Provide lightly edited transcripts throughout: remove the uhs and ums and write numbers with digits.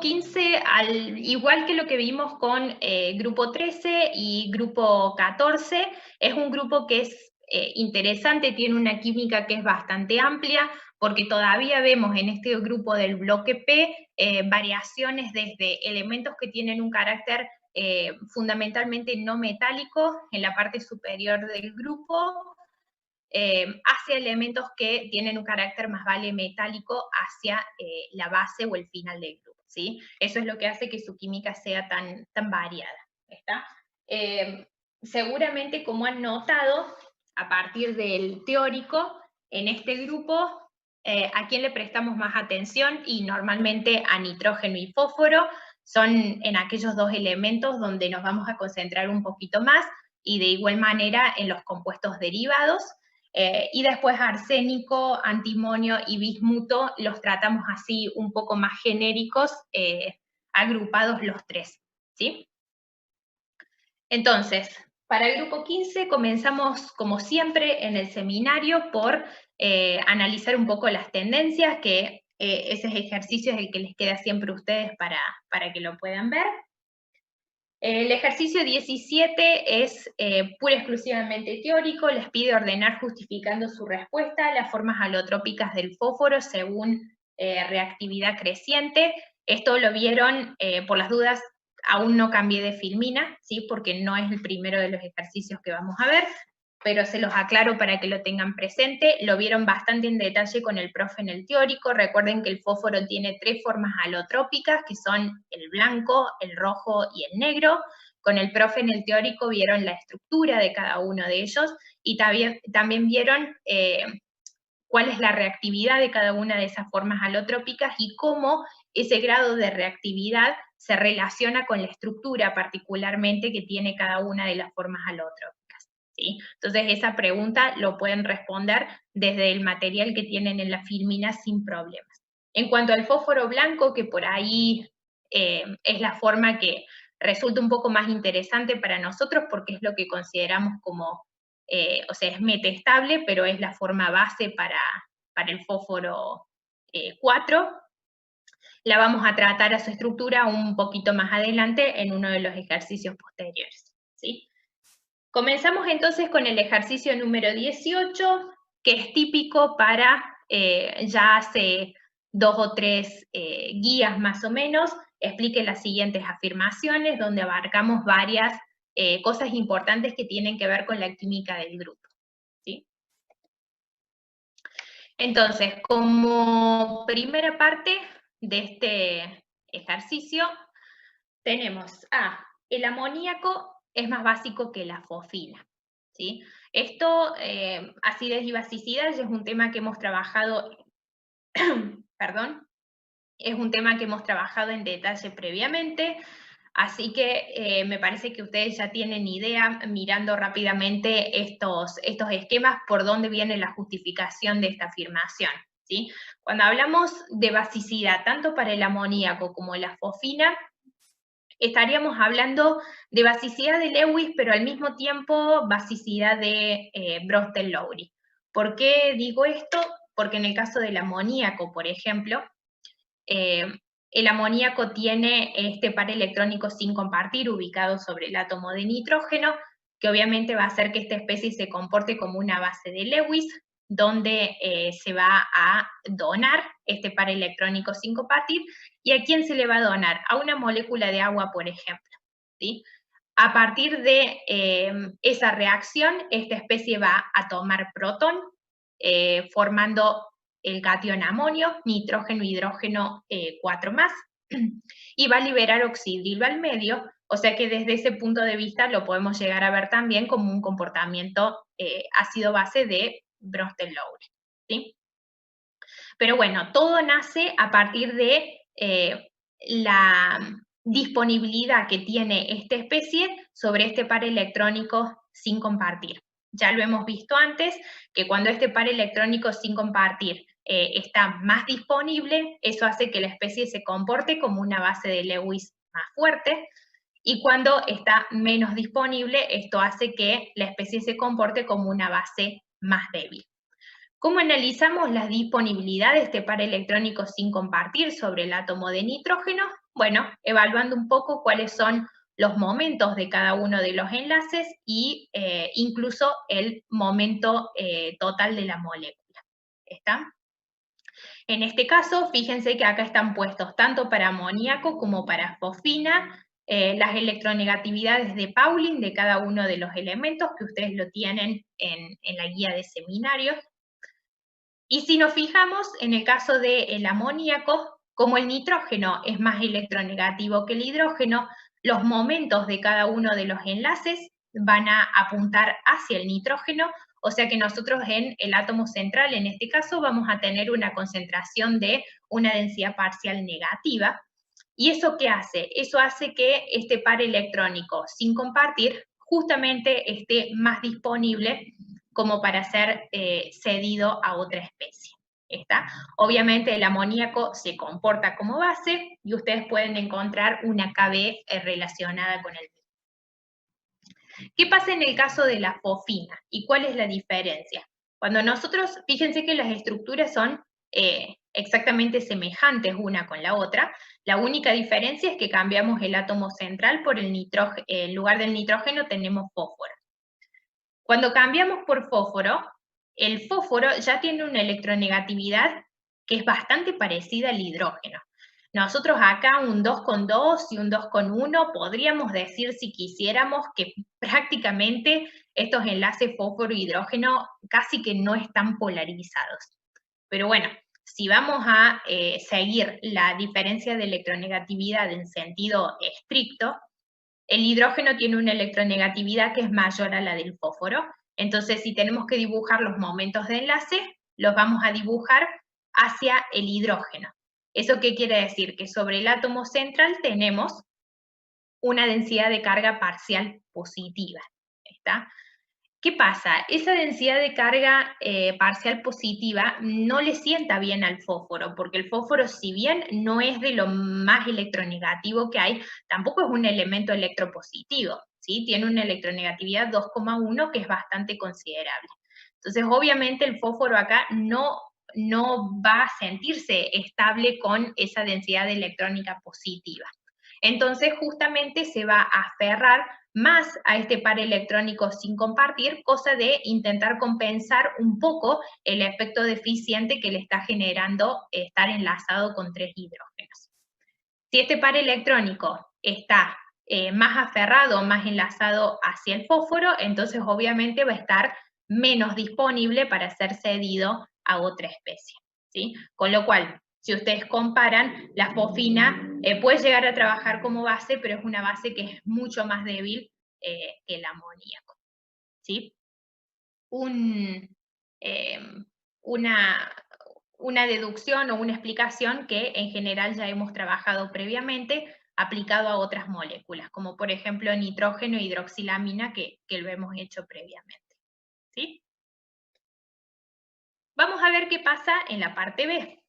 15, al igual que lo que vimos con grupo 13 y grupo 14, es un grupo que es interesante, tiene una química que es bastante amplia, porque todavía vemos en este grupo del bloque P variaciones desde elementos que tienen un carácter fundamentalmente no metálico en la parte superior del grupo, hacia elementos que tienen un carácter más vale metálico hacia la base o el final del grupo, ¿sí? Eso es lo que hace que su química sea tan variada, ¿está? Seguramente, como han notado, a partir del teórico, en este grupo, ¿a quién le prestamos más atención? Y normalmente a nitrógeno y fósforo, son en aquellos dos elementos donde nos vamos a concentrar un poquito más, y de igual manera en los compuestos derivados, y después arsénico, antimonio y bismuto los tratamos así un poco más genéricos, agrupados los tres, ¿sí? Entonces, para el grupo 15 comenzamos, como siempre, en el seminario por analizar un poco las tendencias, que ese ejercicio es el que les queda siempre a ustedes para que lo puedan ver. El ejercicio 17 es pura y exclusivamente teórico, les pide ordenar justificando su respuesta las formas alotrópicas del fósforo según reactividad creciente. Esto lo vieron, por las dudas, aún no cambié de filmina, ¿sí? Porque no es el primero de los ejercicios que vamos a ver, pero se los aclaro para que lo tengan presente. Lo vieron bastante en detalle con el profe en el teórico. Recuerden que el fósforo tiene tres formas alotrópicas, que son el blanco, el rojo y el negro. Con el profe en el teórico vieron la estructura de cada uno de ellos, y también vieron cuál es la reactividad de cada una de esas formas alotrópicas y cómo ese grado de reactividad se relaciona con la estructura particularmente que tiene cada una de las formas alotrópicas, ¿sí? Entonces esa pregunta lo pueden responder desde el material que tienen en la filmina sin problemas. En cuanto al fósforo blanco, que por ahí es la forma que resulta un poco más interesante para nosotros porque es lo que consideramos como, o sea, es metestable, pero es la forma base para el fósforo 4. La vamos a tratar a su estructura un poquito más adelante en uno de los ejercicios posteriores, ¿sí? Comenzamos entonces con el ejercicio número 18, que es típico para, ya hace 2 o 3 guías más o menos, explique las siguientes afirmaciones, donde abarcamos varias cosas importantes que tienen que ver con la química del grupo, ¿sí? Entonces, como primera parte de este ejercicio, tenemos el amoníaco es más básico que la fosfina, ¿sí? Esto, acidez y basicidad, es un tema que hemos trabajado, perdón, es un tema que hemos trabajado en detalle previamente, así que me parece que ustedes ya tienen idea, mirando rápidamente estos esquemas, por dónde viene la justificación de esta afirmación, ¿sí? Cuando hablamos de basicidad, tanto para el amoníaco como la fosfina, estaríamos hablando de basicidad de Lewis, pero al mismo tiempo basicidad de Bronsted-Lowry. ¿Por qué digo esto? Porque en el caso del amoníaco, por ejemplo, el amoníaco tiene este par electrónico sin compartir ubicado sobre el átomo de nitrógeno, que obviamente va a hacer que esta especie se comporte como una base de Lewis, donde se va a donar este par electrónico sin compartir. ¿Y a quién se le va a donar? A una molécula de agua, por ejemplo, ¿sí? A partir de esa reacción, esta especie va a tomar protón, formando el catión amonio, nitrógeno, hidrógeno, 4 más, y va a liberar oxidrilo al medio, o sea que desde ese punto de vista lo podemos llegar a ver también como un comportamiento ácido-base de Bronsted-Lowry, ¿sí? Pero bueno, todo nace a partir de la disponibilidad que tiene esta especie sobre este par electrónico sin compartir. Ya lo hemos visto antes, que cuando este par electrónico sin compartir está más disponible, eso hace que la especie se comporte como una base de Lewis más fuerte, y cuando está menos disponible, esto hace que la especie se comporte como una base más débil. ¿Cómo analizamos la disponibilidad de este par electrónico sin compartir sobre el átomo de nitrógeno? Bueno, evaluando un poco cuáles son los momentos de cada uno de los enlaces y incluso el momento total de la molécula. ¿Está? En este caso, fíjense que acá están puestos tanto para amoníaco como para fosfina las electronegatividades de Pauling de cada uno de los elementos, que ustedes lo tienen en la guía de seminarios. Y si nos fijamos, en el caso del amoníaco, como el nitrógeno es más electronegativo que el hidrógeno, los momentos de cada uno de los enlaces van a apuntar hacia el nitrógeno, o sea que nosotros en el átomo central, en este caso, vamos a tener una concentración de una densidad parcial negativa. ¿Y eso qué hace? Eso hace que este par electrónico sin compartir justamente esté más disponible como para ser cedido a otra especie. ¿Está? Obviamente el amoníaco se comporta como base y ustedes pueden encontrar una KB relacionada con el mismo. ¿Qué pasa en el caso de la fosfina? ¿Y cuál es la diferencia? Cuando nosotros, fíjense que las estructuras son exactamente semejantes una con la otra, la única diferencia es que cambiamos el átomo central por el nitrógeno, en lugar del nitrógeno tenemos fósforo. Cuando cambiamos por fósforo, el fósforo ya tiene una electronegatividad que es bastante parecida al hidrógeno. Nosotros acá un 2,2 y un 2,1 podríamos decir si quisiéramos que prácticamente estos enlaces fósforo-hidrógeno casi que no están polarizados. Pero bueno, si vamos a seguir la diferencia de electronegatividad en sentido estricto, el hidrógeno tiene una electronegatividad que es mayor a la del fósforo. Entonces, si tenemos que dibujar los momentos de enlace, los vamos a dibujar hacia el hidrógeno. ¿Eso qué quiere decir? Que sobre el átomo central tenemos una densidad de carga parcial positiva. ¿Está? ¿Qué pasa? Esa densidad de carga parcial positiva no le sienta bien al fósforo, porque el fósforo, si bien no es de lo más electronegativo que hay, tampoco es un elemento electropositivo, ¿sí? Tiene una electronegatividad 2,1 que es bastante considerable. Entonces, obviamente, el fósforo acá no va a sentirse estable con esa densidad electrónica positiva. Entonces, justamente se va a aferrar más a este par electrónico sin compartir, cosa de intentar compensar un poco el efecto deficiente que le está generando estar enlazado con 3 hidrógenos. Si este par electrónico está más aferrado, más enlazado hacia el fósforo, entonces obviamente va a estar menos disponible para ser cedido a otra especie, ¿sí? Con lo cual, si ustedes comparan, la fosfina puede llegar a trabajar como base, pero es una base que es mucho más débil que el amoníaco, ¿sí? Eh, una deducción o una explicación que en general ya hemos trabajado previamente aplicado a otras moléculas, como por ejemplo nitrógeno e hidroxilamina que lo hemos hecho previamente, ¿sí? Vamos a ver qué pasa en la parte B.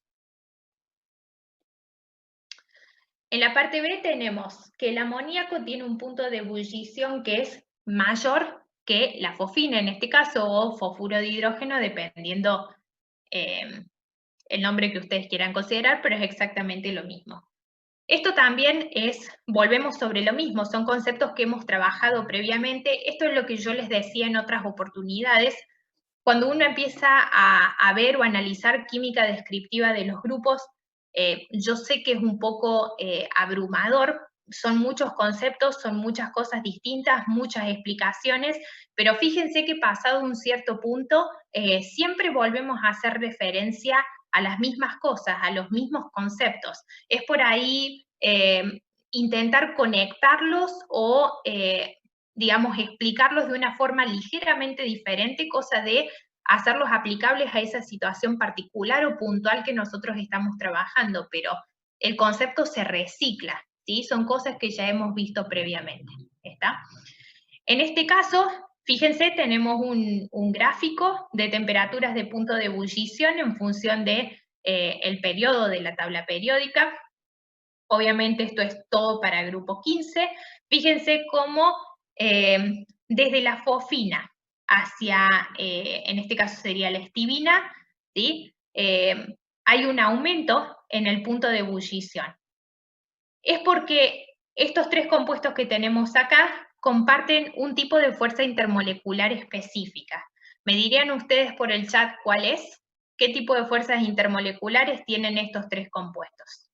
En la parte B tenemos que el amoníaco tiene un punto de ebullición que es mayor que la fosfina en este caso, o fosfuro de hidrógeno, dependiendo el nombre que ustedes quieran considerar, pero es exactamente lo mismo. Esto también es, volvemos sobre lo mismo, son conceptos que hemos trabajado previamente. Esto es lo que yo les decía en otras oportunidades. Cuando uno empieza a ver o analizar química descriptiva de los grupos, yo sé que es un poco abrumador, son muchos conceptos, son muchas cosas distintas, muchas explicaciones, pero fíjense que pasado un cierto punto, siempre volvemos a hacer referencia a las mismas cosas, a los mismos conceptos. Es por ahí intentar conectarlos o digamos, explicarlos de una forma ligeramente diferente, cosa de hacerlos aplicables a esa situación particular o puntual que nosotros estamos trabajando, pero el concepto se recicla, ¿sí? Son cosas que ya hemos visto previamente, ¿está? En este caso, fíjense, tenemos un gráfico de temperaturas de punto de ebullición en función de el periodo de la tabla periódica. Obviamente esto es todo para grupo 15. Fíjense cómo desde la fosfina hacia, en este caso sería la estibina, ¿sí? Hay un aumento en el punto de ebullición. Es porque estos tres compuestos que tenemos acá comparten un tipo de fuerza intermolecular específica. ¿Me dirían ustedes por el chat cuál es? ¿Qué tipo de fuerzas intermoleculares tienen estos tres compuestos?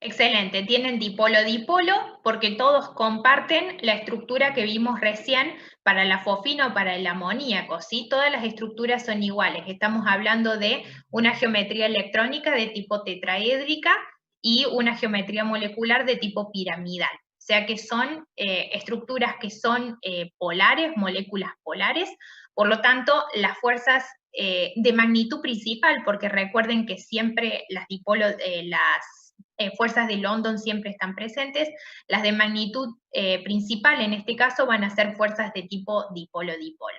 Excelente, tienen dipolo-dipolo porque todos comparten la estructura que vimos recién para la fosfina o para el amoníaco, ¿sí? Todas las estructuras son iguales. Estamos hablando de una geometría electrónica de tipo tetraédrica y una geometría molecular de tipo piramidal. O sea que son estructuras que son polares, moléculas polares, por lo tanto, las fuerzas de magnitud principal, porque recuerden que siempre las fuerzas de London siempre están presentes, las de magnitud principal en este caso van a ser fuerzas de tipo dipolo-dipolo.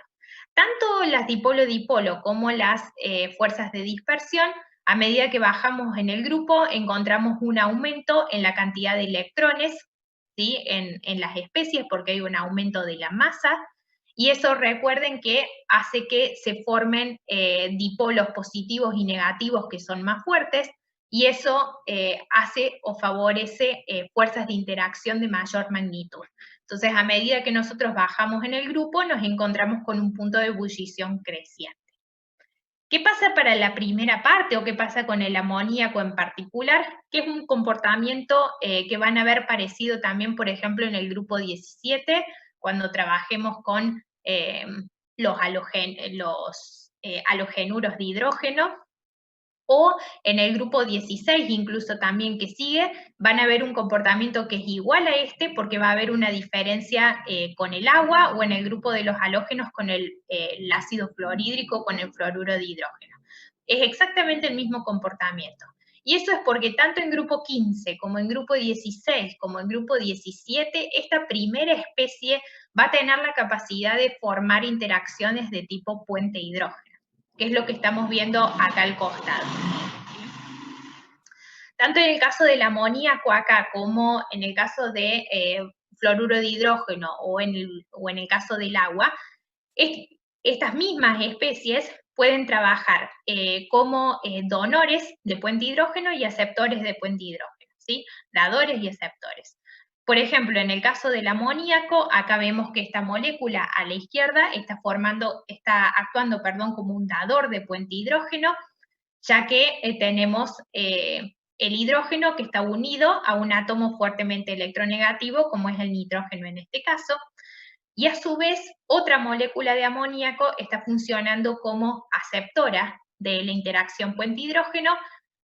Tanto las dipolo-dipolo como las fuerzas de dispersión, a medida que bajamos en el grupo, encontramos un aumento en la cantidad de electrones, ¿sí? en las especies, porque hay un aumento de la masa, y eso recuerden que hace que se formen dipolos positivos y negativos que son más fuertes, y eso hace o favorece fuerzas de interacción de mayor magnitud. Entonces, a medida que nosotros bajamos en el grupo, nos encontramos con un punto de ebullición creciente. ¿Qué pasa para la primera parte o qué pasa con el amoníaco en particular? Que es un comportamiento que van a ver parecido también, por ejemplo, en el grupo 17, cuando trabajemos con los halogenuros de hidrógeno, o en el grupo 16 incluso también que sigue, van a ver un comportamiento que es igual a este porque va a haber una diferencia con el agua, o en el grupo de los halógenos con el ácido fluorhídrico, con el fluoruro de hidrógeno. Es exactamente el mismo comportamiento. Y eso es porque tanto en grupo 15 como en grupo 16 como en grupo 17, esta primera especie va a tener la capacidad de formar interacciones de tipo puente hidrógeno, que es lo que estamos viendo acá al costado. Tanto en el caso del amoníaco acá como en el caso de fluoruro de hidrógeno o en el caso del agua, estas mismas especies pueden trabajar como donores de puente hidrógeno y aceptores de puente hidrógeno, ¿sí? Dadores y aceptores. Por ejemplo, en el caso del amoníaco, acá vemos que esta molécula a la izquierda está actuando como un dador de puente hidrógeno, ya que tenemos el hidrógeno que está unido a un átomo fuertemente electronegativo, como es el nitrógeno en este caso, y a su vez otra molécula de amoníaco está funcionando como aceptora de la interacción puente-hidrógeno,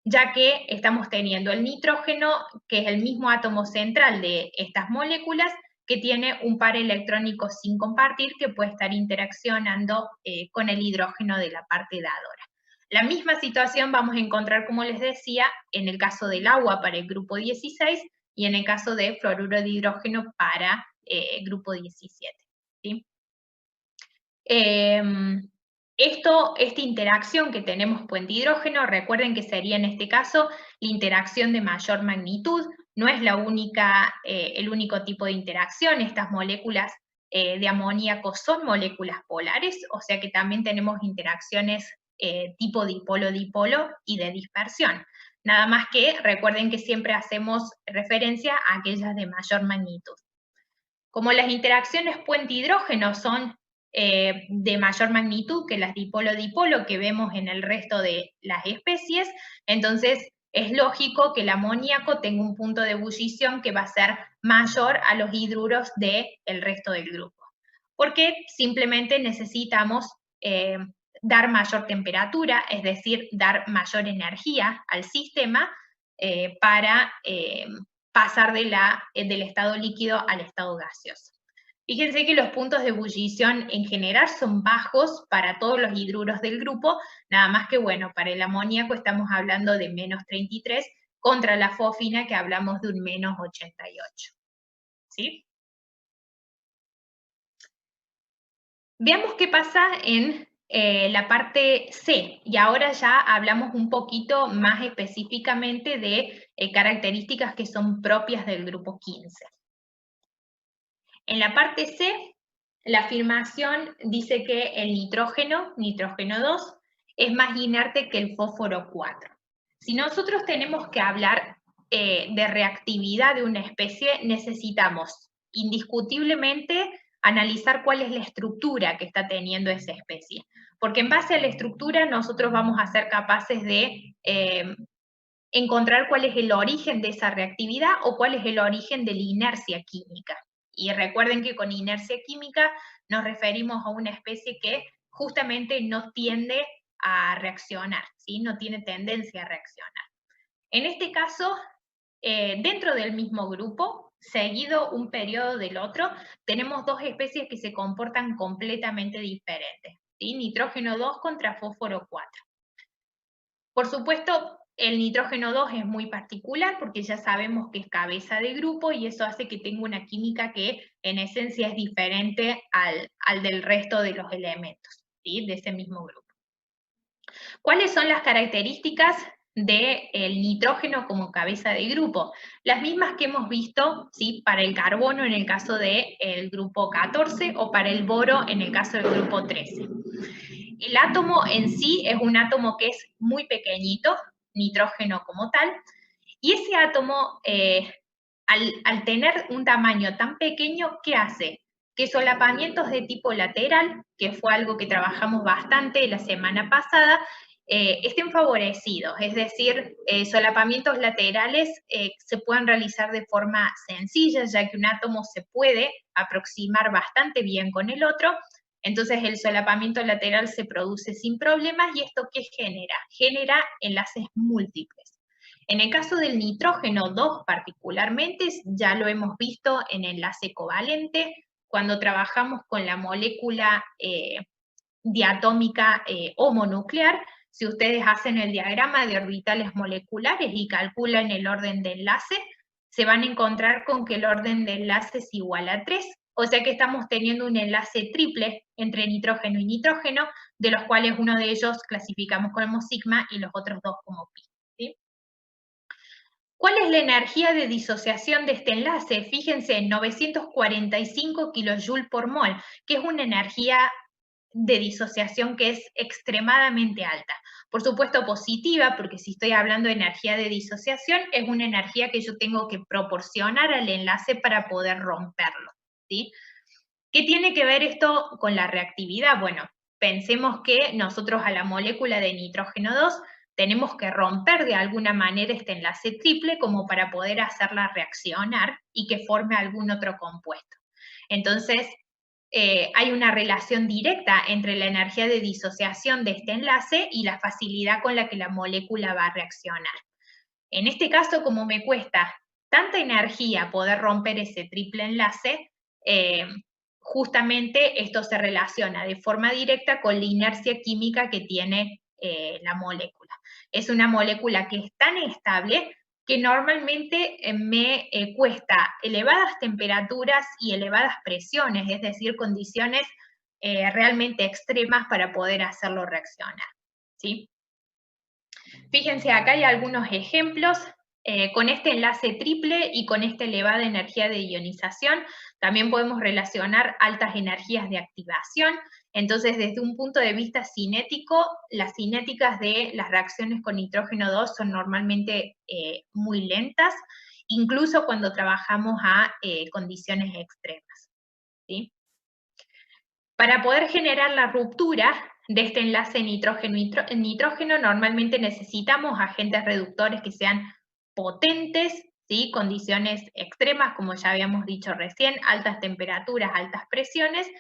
ya que estamos teniendo el nitrógeno, que es el mismo átomo central de estas moléculas, que tiene un par electrónico sin compartir, que puede estar interaccionando con el hidrógeno de la parte dadora. La misma situación vamos a encontrar, como les decía, en el caso del agua para el grupo 16 y en el caso de fluoruro de hidrógeno para grupo 17. ¿Sí? Esta interacción que tenemos puente hidrógeno, recuerden que sería en este caso la interacción de mayor magnitud, no es el único tipo de interacción. Estas moléculas de amoníaco son moléculas polares, o sea que también tenemos interacciones tipo dipolo-dipolo y de dispersión. Nada más que recuerden que siempre hacemos referencia a aquellas de mayor magnitud. Como las interacciones puente-hidrógeno son de mayor magnitud que las dipolo-dipolo que vemos en el resto de las especies, entonces es lógico que el amoníaco tenga un punto de ebullición que va a ser mayor a los hidruros del resto del grupo. Porque simplemente necesitamos dar mayor temperatura, es decir, dar mayor energía al sistema para pasar del estado líquido al estado gaseoso. Fíjense que los puntos de ebullición en general son bajos para todos los hidruros del grupo, nada más que, bueno, para el amoníaco estamos hablando de menos 33 contra la fosfina que hablamos de un menos 88. ¿Sí? Veamos qué pasa en la parte C, y ahora ya hablamos un poquito más específicamente de características que son propias del grupo 15. En la parte C La afirmación dice que el nitrógeno 2, es más inerte que el fósforo 4. Si nosotros tenemos que hablar de reactividad de una especie, necesitamos indiscutiblemente analizar cuál es la estructura que está teniendo esa especie, porque en base a la estructura nosotros vamos a ser capaces de encontrar cuál es el origen de esa reactividad o cuál es el origen de la inercia química. Y recuerden que con inercia química nos referimos a una especie que justamente no tiende a reaccionar, ¿sí? No tiene tendencia a reaccionar. En este caso, dentro del mismo grupo, seguido un periodo del otro, tenemos dos especies que se comportan completamente diferentes, ¿sí? Nitrógeno 2 contra fósforo 4. Por supuesto, el nitrógeno 2 es muy particular porque ya sabemos que es cabeza de grupo y eso hace que tenga una química que en esencia es diferente al del resto de los elementos, ¿sí? De ese mismo grupo. ¿Cuáles son las características del nitrógeno como cabeza de grupo? Las mismas que hemos visto, ¿sí? Para el carbono en el caso del grupo 14 o para el boro en el caso del grupo 13. El átomo en sí es un átomo que es muy pequeñito, nitrógeno como tal, y ese átomo, al tener un tamaño tan pequeño, ¿qué hace? Que solapamientos de tipo lateral, que fue algo que trabajamos bastante la semana pasada, estén favorecidos, es decir, solapamientos laterales se puedan realizar de forma sencilla, ya que un átomo se puede aproximar bastante bien con el otro, entonces el solapamiento lateral se produce sin problemas y esto ¿qué genera? Genera enlaces múltiples. En el caso del nitrógeno 2 particularmente, ya lo hemos visto en enlace covalente, cuando trabajamos con la molécula diatómica homonuclear, si ustedes hacen el diagrama de orbitales moleculares y calculan el orden de enlace, se van a encontrar con que el orden de enlace es igual a 3, o sea que estamos teniendo un enlace triple entre nitrógeno y nitrógeno, de los cuales uno de ellos clasificamos como sigma y los otros dos como pi. ¿Sí? ¿Cuál es la energía de disociación de este enlace? Fíjense, en 945 kJ por mol, que es una energía de disociación que es extremadamente alta. Por supuesto positiva, porque si estoy hablando de energía de disociación, es una energía que yo tengo que proporcionar al enlace para poder romperlo, ¿sí? ¿Qué tiene que ver esto con la reactividad? Bueno, pensemos que nosotros a la molécula de nitrógeno 2 tenemos que romper de alguna manera este enlace triple como para poder hacerla reaccionar y que forme algún otro compuesto. Entonces, hay una relación directa entre la energía de disociación de este enlace y la facilidad con la que la molécula va a reaccionar. En este caso, como me cuesta tanta energía poder romper ese triple enlace, justamente esto se relaciona de forma directa con la inercia química que tiene la molécula. Es una molécula que es tan estable que normalmente me cuesta elevadas temperaturas y elevadas presiones, es decir, condiciones realmente extremas para poder hacerlo reaccionar, ¿sí? Fíjense, acá hay algunos ejemplos. Con este enlace triple y con esta elevada energía de ionización, también podemos relacionar altas energías de activación. Entonces, desde un punto de vista cinético, las cinéticas de las reacciones con nitrógeno 2 son normalmente muy lentas, incluso cuando trabajamos a condiciones extremas, ¿sí? Para poder generar la ruptura de este enlace nitrógeno, normalmente necesitamos agentes reductores que sean potentes, ¿sí? Condiciones extremas, como ya habíamos dicho recién, altas temperaturas, altas presiones.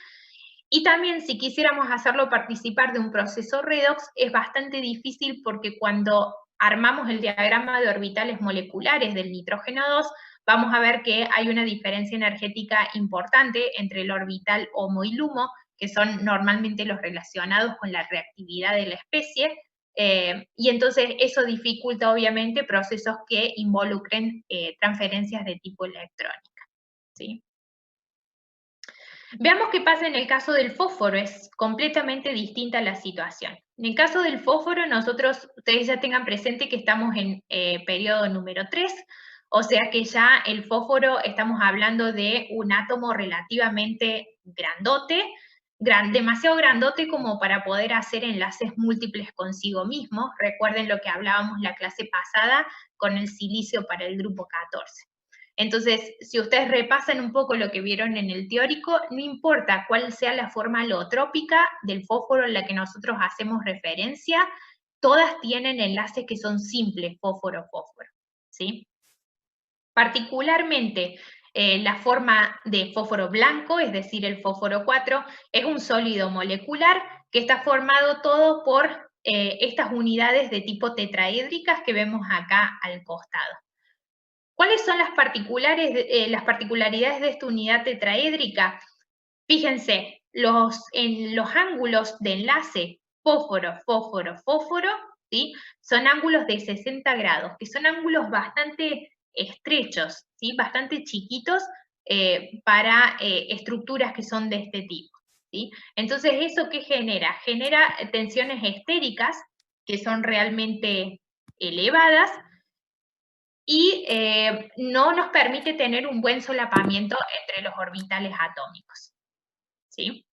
Y también si quisiéramos hacerlo participar de un proceso redox, es bastante difícil porque cuando armamos el diagrama de orbitales moleculares del nitrógeno 2, vamos a ver que hay una diferencia energética importante entre el orbital HOMO y LUMO, que son normalmente los relacionados con la reactividad de la especie, y entonces eso dificulta obviamente procesos que involucren transferencias de tipo electrónica, ¿sí? Veamos qué pasa en el caso del fósforo, es completamente distinta la situación. En el caso del fósforo, ustedes ya tengan presente que estamos en periodo número 3, o sea que ya el fósforo estamos hablando de un átomo relativamente grandote, demasiado grandote como para poder hacer enlaces múltiples consigo mismo. Recuerden lo que hablábamos la clase pasada con el silicio para el grupo 14. Entonces, si ustedes repasan un poco lo que vieron en el teórico, no importa cuál sea la forma alotrópica del fósforo en la que nosotros hacemos referencia, todas tienen enlaces que son simples, fósforo-fósforo, ¿sí? Particularmente, la forma de fósforo blanco, es decir, el fósforo 4, es un sólido molecular que está formado todo por estas unidades de tipo tetraédricas que vemos acá al costado. ¿Cuáles son las particularidades de esta unidad tetraédrica? Fíjense, en los ángulos de enlace fósforo, fósforo, fósforo, ¿sí? Son ángulos de 60 grados, que son ángulos bastante estrechos, ¿sí? Bastante chiquitos para estructuras que son de este tipo, ¿sí? Entonces, ¿eso qué genera? Genera tensiones estéricas que son realmente elevadas, y no nos permite tener un buen solapamiento entre los orbitales atómicos, ¿sí?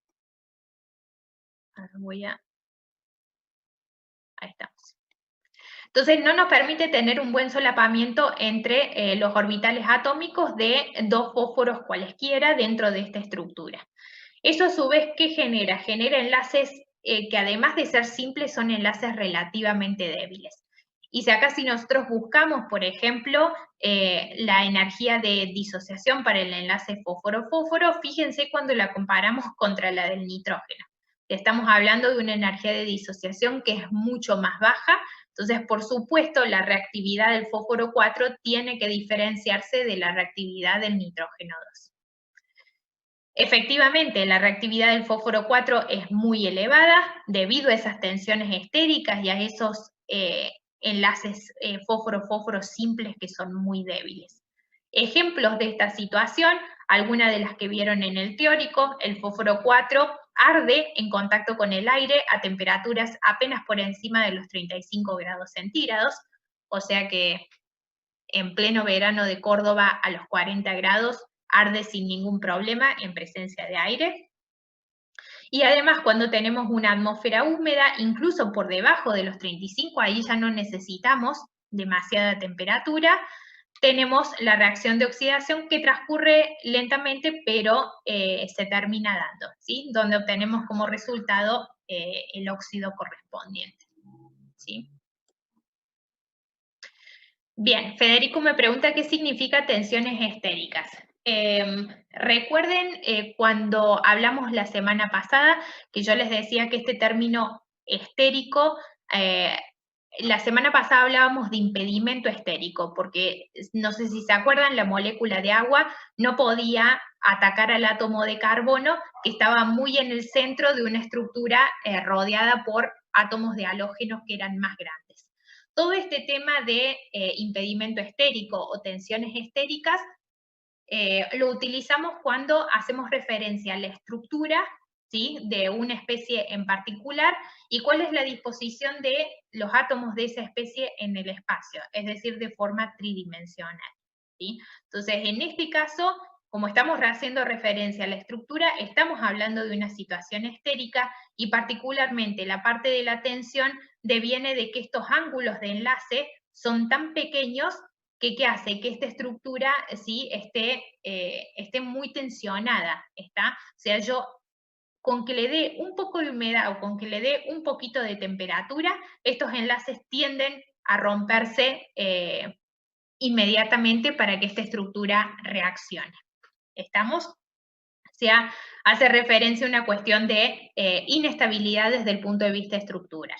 Ahora ahí estamos. Entonces, no nos permite tener un buen solapamiento entre los orbitales atómicos de dos fósforos cualesquiera dentro de esta estructura. Eso a su vez, ¿qué genera? Genera enlaces que además de ser simples, son enlaces relativamente débiles. Y si acá nosotros buscamos, por ejemplo, la energía de disociación para el enlace fósforo-fósforo, fíjense cuando la comparamos contra la del nitrógeno. Estamos hablando de una energía de disociación que es mucho más baja, entonces, por supuesto, la reactividad del fósforo 4 tiene que diferenciarse de la reactividad del nitrógeno 2. Efectivamente, la reactividad del fósforo 4 es muy elevada debido a esas tensiones estéricas y a esos enlaces fósforo-fósforo simples que son muy débiles. Ejemplos de esta situación, algunas de las que vieron en el teórico, el fósforo 4 arde en contacto con el aire a temperaturas apenas por encima de los 35 grados centígrados, o sea que en pleno verano de Córdoba a los 40 grados arde sin ningún problema en presencia de aire. Y además, cuando tenemos una atmósfera húmeda, incluso por debajo de los 35, ahí ya no necesitamos demasiada temperatura, tenemos la reacción de oxidación que transcurre lentamente, pero se termina dando, ¿sí? Donde obtenemos como resultado el óxido correspondiente, ¿sí? Bien, Federico me pregunta qué significa tensiones estéricas. Recuerden cuando hablamos la semana pasada que yo les decía que este término estérico, la semana pasada hablábamos de impedimento estérico, porque no sé si se acuerdan, la molécula de agua no podía atacar al átomo de carbono que estaba muy en el centro de una estructura rodeada por átomos de halógenos que eran más grandes. Todo este tema de impedimento estérico o tensiones estéricas lo utilizamos cuando hacemos referencia a la estructura, ¿sí?, de una especie en particular y cuál es la disposición de los átomos de esa especie en el espacio, es decir, de forma tridimensional, ¿sí? Entonces, en este caso, como estamos haciendo referencia a la estructura, estamos hablando de una situación estérica y particularmente la parte de la tensión deviene de que estos ángulos de enlace son tan pequeños que ¿qué hace? Que esta estructura ¿sí? esté muy tensionada, ¿está? O sea, yo con que le dé un poco de humedad o con que le dé un poquito de temperatura, estos enlaces tienden a romperse inmediatamente para que esta estructura reaccione. ¿Estamos? O sea, hace referencia a una cuestión de inestabilidad desde el punto de vista estructural.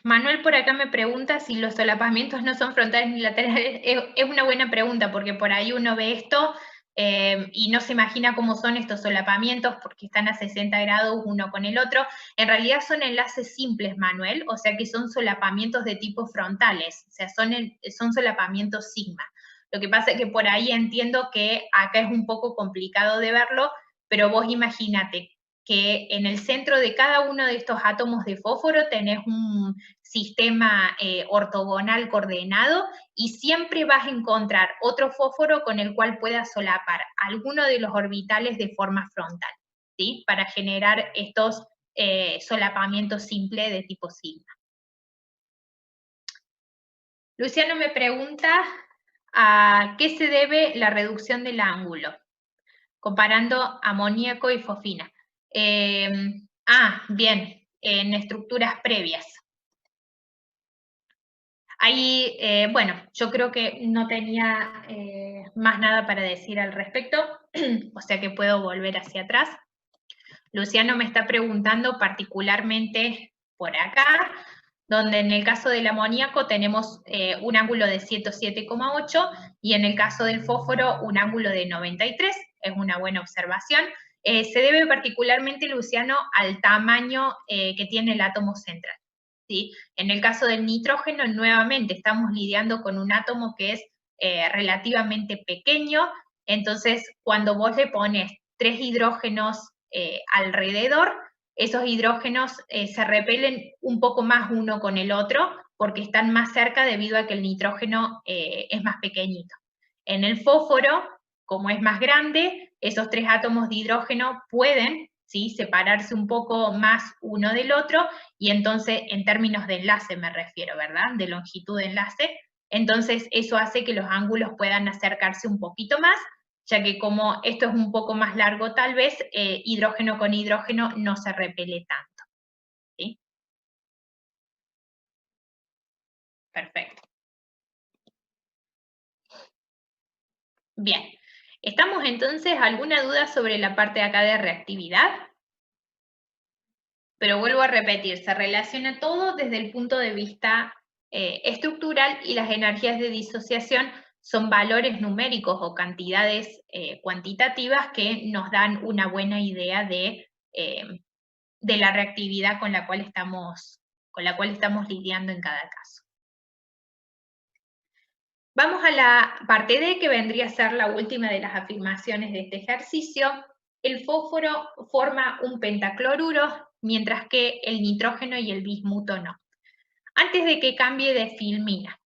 Manuel por acá me pregunta si los solapamientos no son frontales ni laterales. Es una buena pregunta porque por ahí uno ve esto y no se imagina cómo son estos solapamientos porque están a 60 grados uno con el otro. En realidad son enlaces simples, Manuel, o sea que son solapamientos de tipo frontales, o sea, son solapamientos sigma. Lo que pasa es que por ahí entiendo que acá es un poco complicado de verlo, pero vos imagínate que en el centro de cada uno de estos átomos de fósforo tenés un sistema ortogonal coordenado y siempre vas a encontrar otro fósforo con el cual puedas solapar alguno de los orbitales de forma frontal, ¿sí? Para generar estos solapamientos simples de tipo sigma. Luciano me pregunta a qué se debe la reducción del ángulo, comparando amoníaco y fosfina. Bien, en estructuras previas. Ahí, bueno, yo creo que no tenía más nada para decir al respecto, o sea que puedo volver hacia atrás. Luciano me está preguntando particularmente por acá, donde en el caso del amoníaco tenemos un ángulo de 107,8 y en el caso del fósforo un ángulo de 93, es una buena observación. Se debe particularmente, Luciano, al tamaño que tiene el átomo central, ¿sí? En el caso del nitrógeno, nuevamente estamos lidiando con un átomo que es relativamente pequeño, entonces cuando vos le pones 3 hidrógenos alrededor, esos hidrógenos se repelen un poco más uno con el otro porque están más cerca debido a que el nitrógeno es más pequeñito. En el fósforo, como es más grande, esos 3 átomos de hidrógeno pueden, ¿sí?, separarse un poco más uno del otro, y entonces, en términos de enlace me refiero, ¿verdad?, de longitud de enlace, entonces eso hace que los ángulos puedan acercarse un poquito más, ya que como esto es un poco más largo tal vez, hidrógeno con hidrógeno no se repele tanto, ¿sí? Perfecto. Bien, ¿estamos entonces? ¿Alguna duda sobre la parte de acá de reactividad? Pero vuelvo a repetir, se relaciona todo desde el punto de vista estructural y las energías de disociación son valores numéricos o cantidades cuantitativas que nos dan una buena idea de la reactividad con la cual estamos lidiando en cada caso. Vamos a la parte D, que vendría a ser la última de las afirmaciones de este ejercicio. El fósforo forma un pentacloruro, mientras que el nitrógeno y el bismuto no. Antes de que cambie de filmina,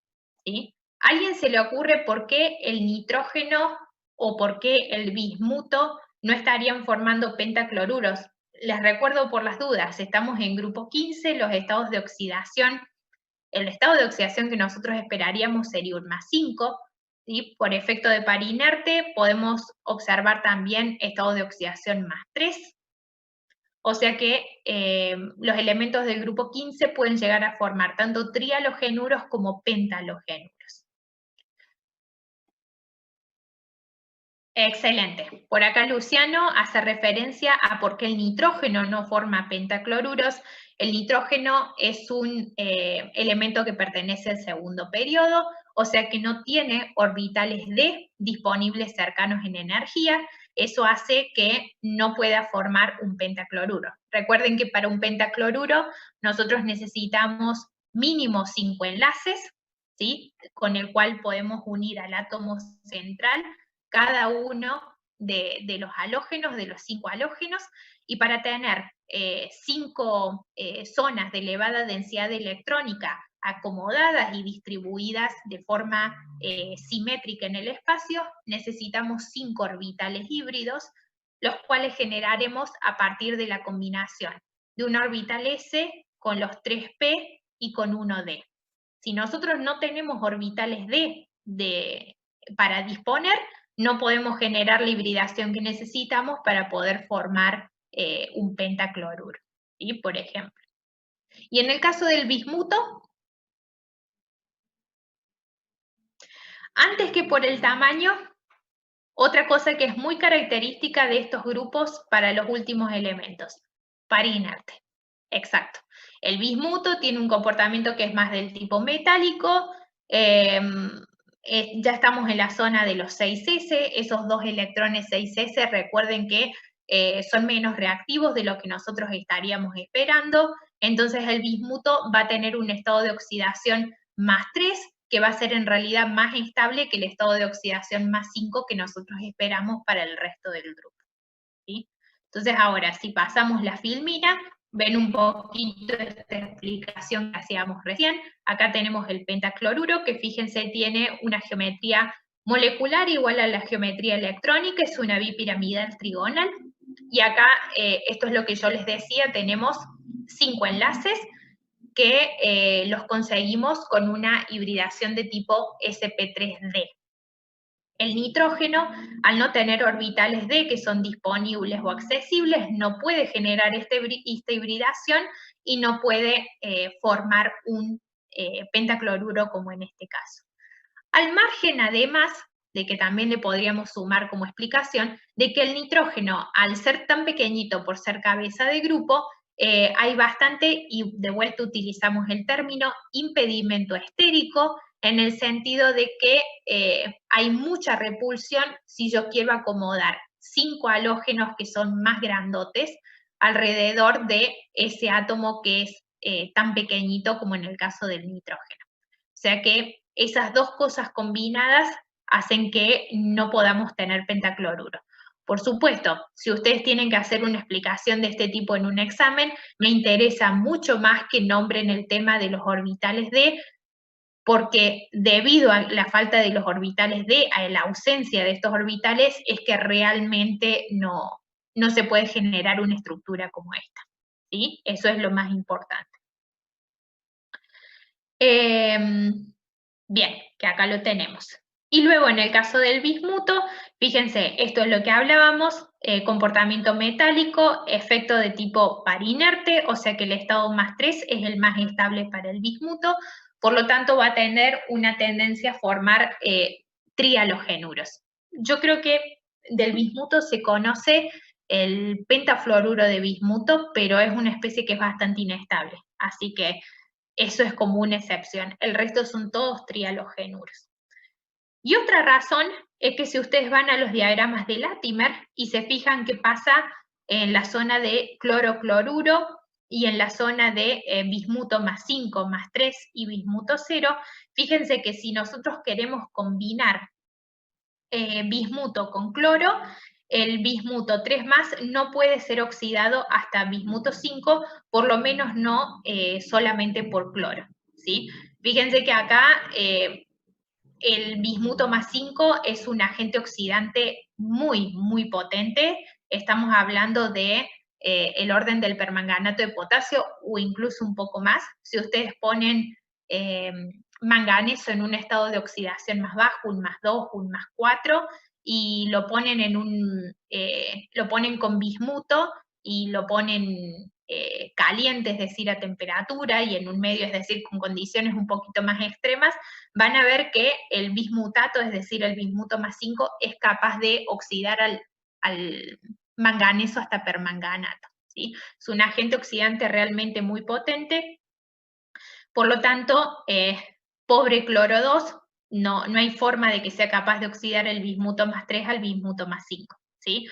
¿sí?, ¿a alguien se le ocurre por qué el nitrógeno o por qué el bismuto no estarían formando pentacloruros? Les recuerdo por las dudas, estamos en grupo 15, los estados de oxidación. El estado de oxidación que nosotros esperaríamos sería un +5, ¿sí? Por efecto de par inerte podemos observar también estados de oxidación +3, o sea que los elementos del grupo 15 pueden llegar a formar tanto trialogenuros como pentalogenuros. Excelente. Por acá Luciano hace referencia a por qué el nitrógeno no forma pentacloruros. El nitrógeno es un elemento que pertenece al segundo periodo, o sea que no tiene orbitales D disponibles cercanos en energía. Eso hace que no pueda formar un pentacloruro. Recuerden que para un pentacloruro nosotros necesitamos mínimo 5 enlaces, ¿sí?, con el cual podemos unir al átomo central cada uno de los halógenos, de los 5 halógenos, y para tener 5 zonas de elevada densidad electrónica acomodadas y distribuidas de forma simétrica en el espacio, necesitamos 5 orbitales híbridos, los cuales generaremos a partir de la combinación de un orbital S con los 3p y con 1d. Si nosotros no tenemos orbitales D para disponer, no podemos generar la hibridación que necesitamos para poder formar un pentacloruro, ¿sí?, por ejemplo. Y en el caso del bismuto, antes que por el tamaño, otra cosa que es muy característica de estos grupos para los últimos elementos, par inerte. Exacto. El bismuto tiene un comportamiento que es más del tipo metálico, ya estamos en la zona de los 6s, esos 2 electrones 6s, recuerden que son menos reactivos de lo que nosotros estaríamos esperando, entonces el bismuto va a tener un estado de oxidación +3, que va a ser en realidad más estable que el estado de oxidación +5 que nosotros esperamos para el resto del grupo, ¿sí? Entonces ahora, si pasamos la filmina, ven un poquito esta explicación que hacíamos recién. Acá tenemos el pentacloruro, que fíjense tiene una geometría molecular igual a la geometría electrónica, es una bipiramidal trigonal. Y acá, esto es lo que yo les decía, tenemos 5 enlaces que los conseguimos con una hibridación de tipo sp3d. El nitrógeno, al no tener orbitales D que son disponibles o accesibles, no puede generar esta hibridación y no puede formar un pentacloruro como en este caso. Al margen, además, de que también le podríamos sumar como explicación, de que el nitrógeno, al ser tan pequeñito por ser cabeza de grupo, hay bastante, y de vuelta utilizamos el término, impedimento estérico, en el sentido de que hay mucha repulsión si yo quiero acomodar 5 halógenos que son más grandotes alrededor de ese átomo que es tan pequeñito como en el caso del nitrógeno. O sea que esas dos cosas combinadas hacen que no podamos tener pentacloruro. Por supuesto, si ustedes tienen que hacer una explicación de este tipo en un examen, me interesa mucho más que nombren el tema de los orbitales D, porque debido a la falta de los orbitales D, a la ausencia de estos orbitales, es que realmente no se puede generar una estructura como esta. ¿Sí? Eso es lo más importante. Bien, que acá lo tenemos. Y luego en el caso del bismuto, fíjense, esto es lo que hablábamos, comportamiento metálico, efecto de tipo par inerte, o sea que el estado más 3 es el más estable para el bismuto, por lo tanto va a tener una tendencia a formar trialogenuros. Yo creo que del bismuto se conoce el pentafluoruro de bismuto, pero es una especie que es bastante inestable, así que eso es como una excepción. El resto son todos trialogenuros. Y otra razón es que si ustedes van a los diagramas de Latimer y se fijan qué pasa en la zona de cloro-cloruro y en la zona de bismuto más 5, más 3 y bismuto 0, fíjense que si nosotros queremos combinar bismuto con cloro, el bismuto 3 más no puede ser oxidado hasta bismuto 5, por lo menos no solamente por cloro, ¿sí? Fíjense que acá el bismuto más 5 es un agente oxidante muy, muy potente. Estamos hablando de el orden del permanganato de potasio o incluso un poco más. Si ustedes ponen manganeso en un estado de oxidación más bajo, un más 2, un más 4, y lo ponen lo ponen con bismuto y lo ponen caliente, es decir, a temperatura, y en un medio, es decir, con condiciones un poquito más extremas, van a ver que el bismutato, es decir, el bismuto más 5, es capaz de oxidar al manganeso hasta permanganato, ¿sí? Es un agente oxidante realmente muy potente, por lo tanto, pobre cloro 2, no hay forma de que sea capaz de oxidar el bismuto más 3 al bismuto más 5, ¿sí?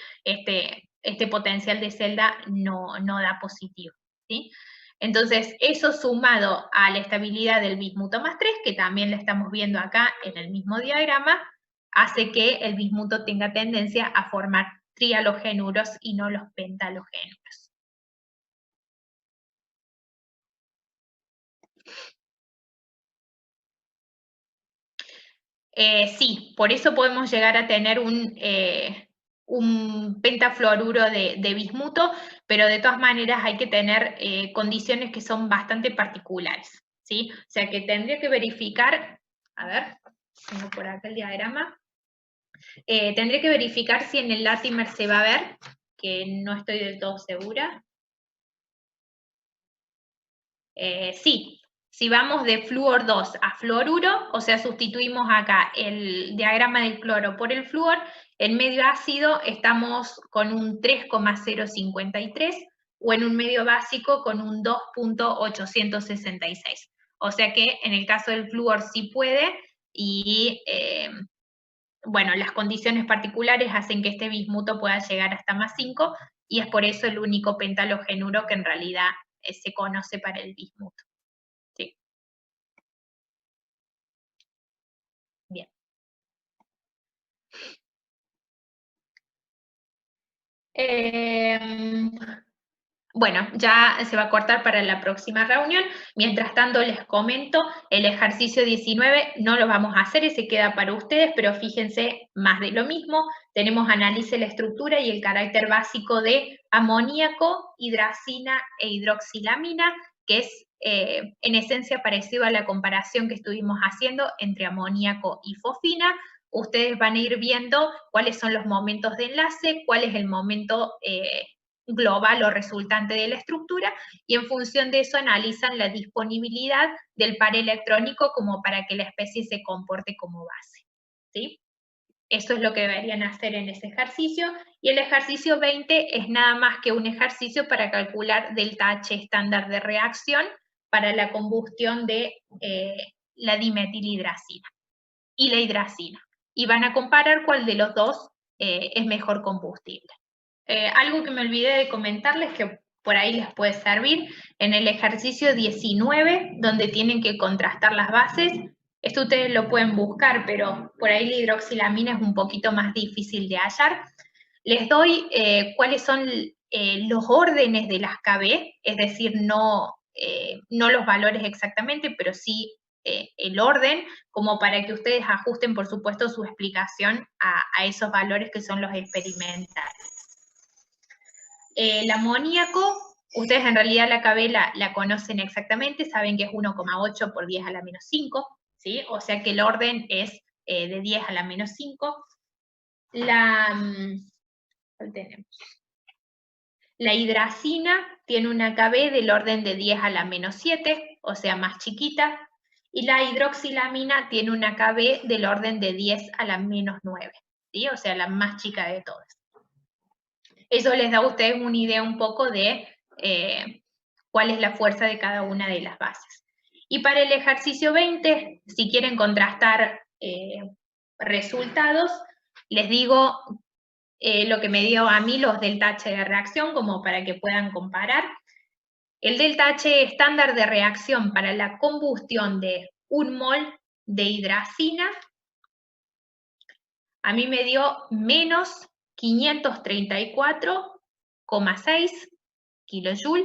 Este potencial de celda no da positivo, ¿sí? Entonces, eso sumado a la estabilidad del bismuto más 3, que también la estamos viendo acá en el mismo diagrama, hace que el bismuto tenga tendencia a formar trialogenuros y no los pentalogenuros. Sí, por eso podemos llegar a tener un pentafluoruro de bismuto, pero de todas maneras hay que tener condiciones que son bastante particulares, ¿sí? O sea que tendría que verificar, a ver, tengo por acá el diagrama, tendría que verificar si en el Latimer se va a ver, que no estoy del todo segura. Sí, si vamos de flúor 2 a fluoruro, o sea, sustituimos acá el diagrama del cloro por el flúor, en medio ácido estamos con un 3,053 o en un medio básico con un 2,866. O sea que en el caso del flúor sí puede y bueno, las condiciones particulares hacen que este bismuto pueda llegar hasta más 5 y es por eso el único pentalogenuro que en realidad se conoce para el bismuto. Sí. Bien. Bueno, ya se va a cortar para la próxima reunión. Mientras tanto, les comento, el ejercicio 19 no lo vamos a hacer, ese queda para ustedes, pero fíjense más de lo mismo. Tenemos analice la estructura y el carácter básico de amoníaco, hidracina e hidroxilamina, que es en esencia parecido a la comparación que estuvimos haciendo entre amoníaco y fosfina. Ustedes van a ir viendo cuáles son los momentos de enlace, cuál es el momento global o resultante de la estructura, y en función de eso analizan la disponibilidad del par electrónico como para que la especie se comporte como base, ¿sí? Eso es lo que deberían hacer en ese ejercicio. Y el ejercicio 20 es nada más que un ejercicio para calcular delta H estándar de reacción para la combustión de la dimetilhidracina y la hidracina. Y van a comparar cuál de los dos es mejor combustible. Algo que me olvidé de comentarles que por ahí les puede servir, en el ejercicio 19, donde tienen que contrastar las bases, esto ustedes lo pueden buscar, pero por ahí la hidroxilamina es un poquito más difícil de hallar. Les doy cuáles son los órdenes de las KB, es decir, no los valores exactamente, pero sí el orden, como para que ustedes ajusten, por supuesto, su explicación a esos valores que son los experimentales. El amoníaco, ustedes en realidad la KB la conocen exactamente, saben que es 1,8 por 10 a la menos 5, ¿sí? O sea que el orden es de 10 a la menos 5. La hidracina tiene una KB del orden de 10 a la menos 7, o sea, más chiquita, y la hidroxilamina tiene una KB del orden de 10 a la menos 9, ¿sí? O sea, la más chica de todas. Eso les da a ustedes una idea un poco de cuál es la fuerza de cada una de las bases. Y para el ejercicio 20, si quieren contrastar resultados, les digo lo que me dio a mí los delta H de reacción, como para que puedan comparar. El delta H estándar de reacción para la combustión de 1 mol de hidracina, a mí me dio menos 534,6 kilojoule,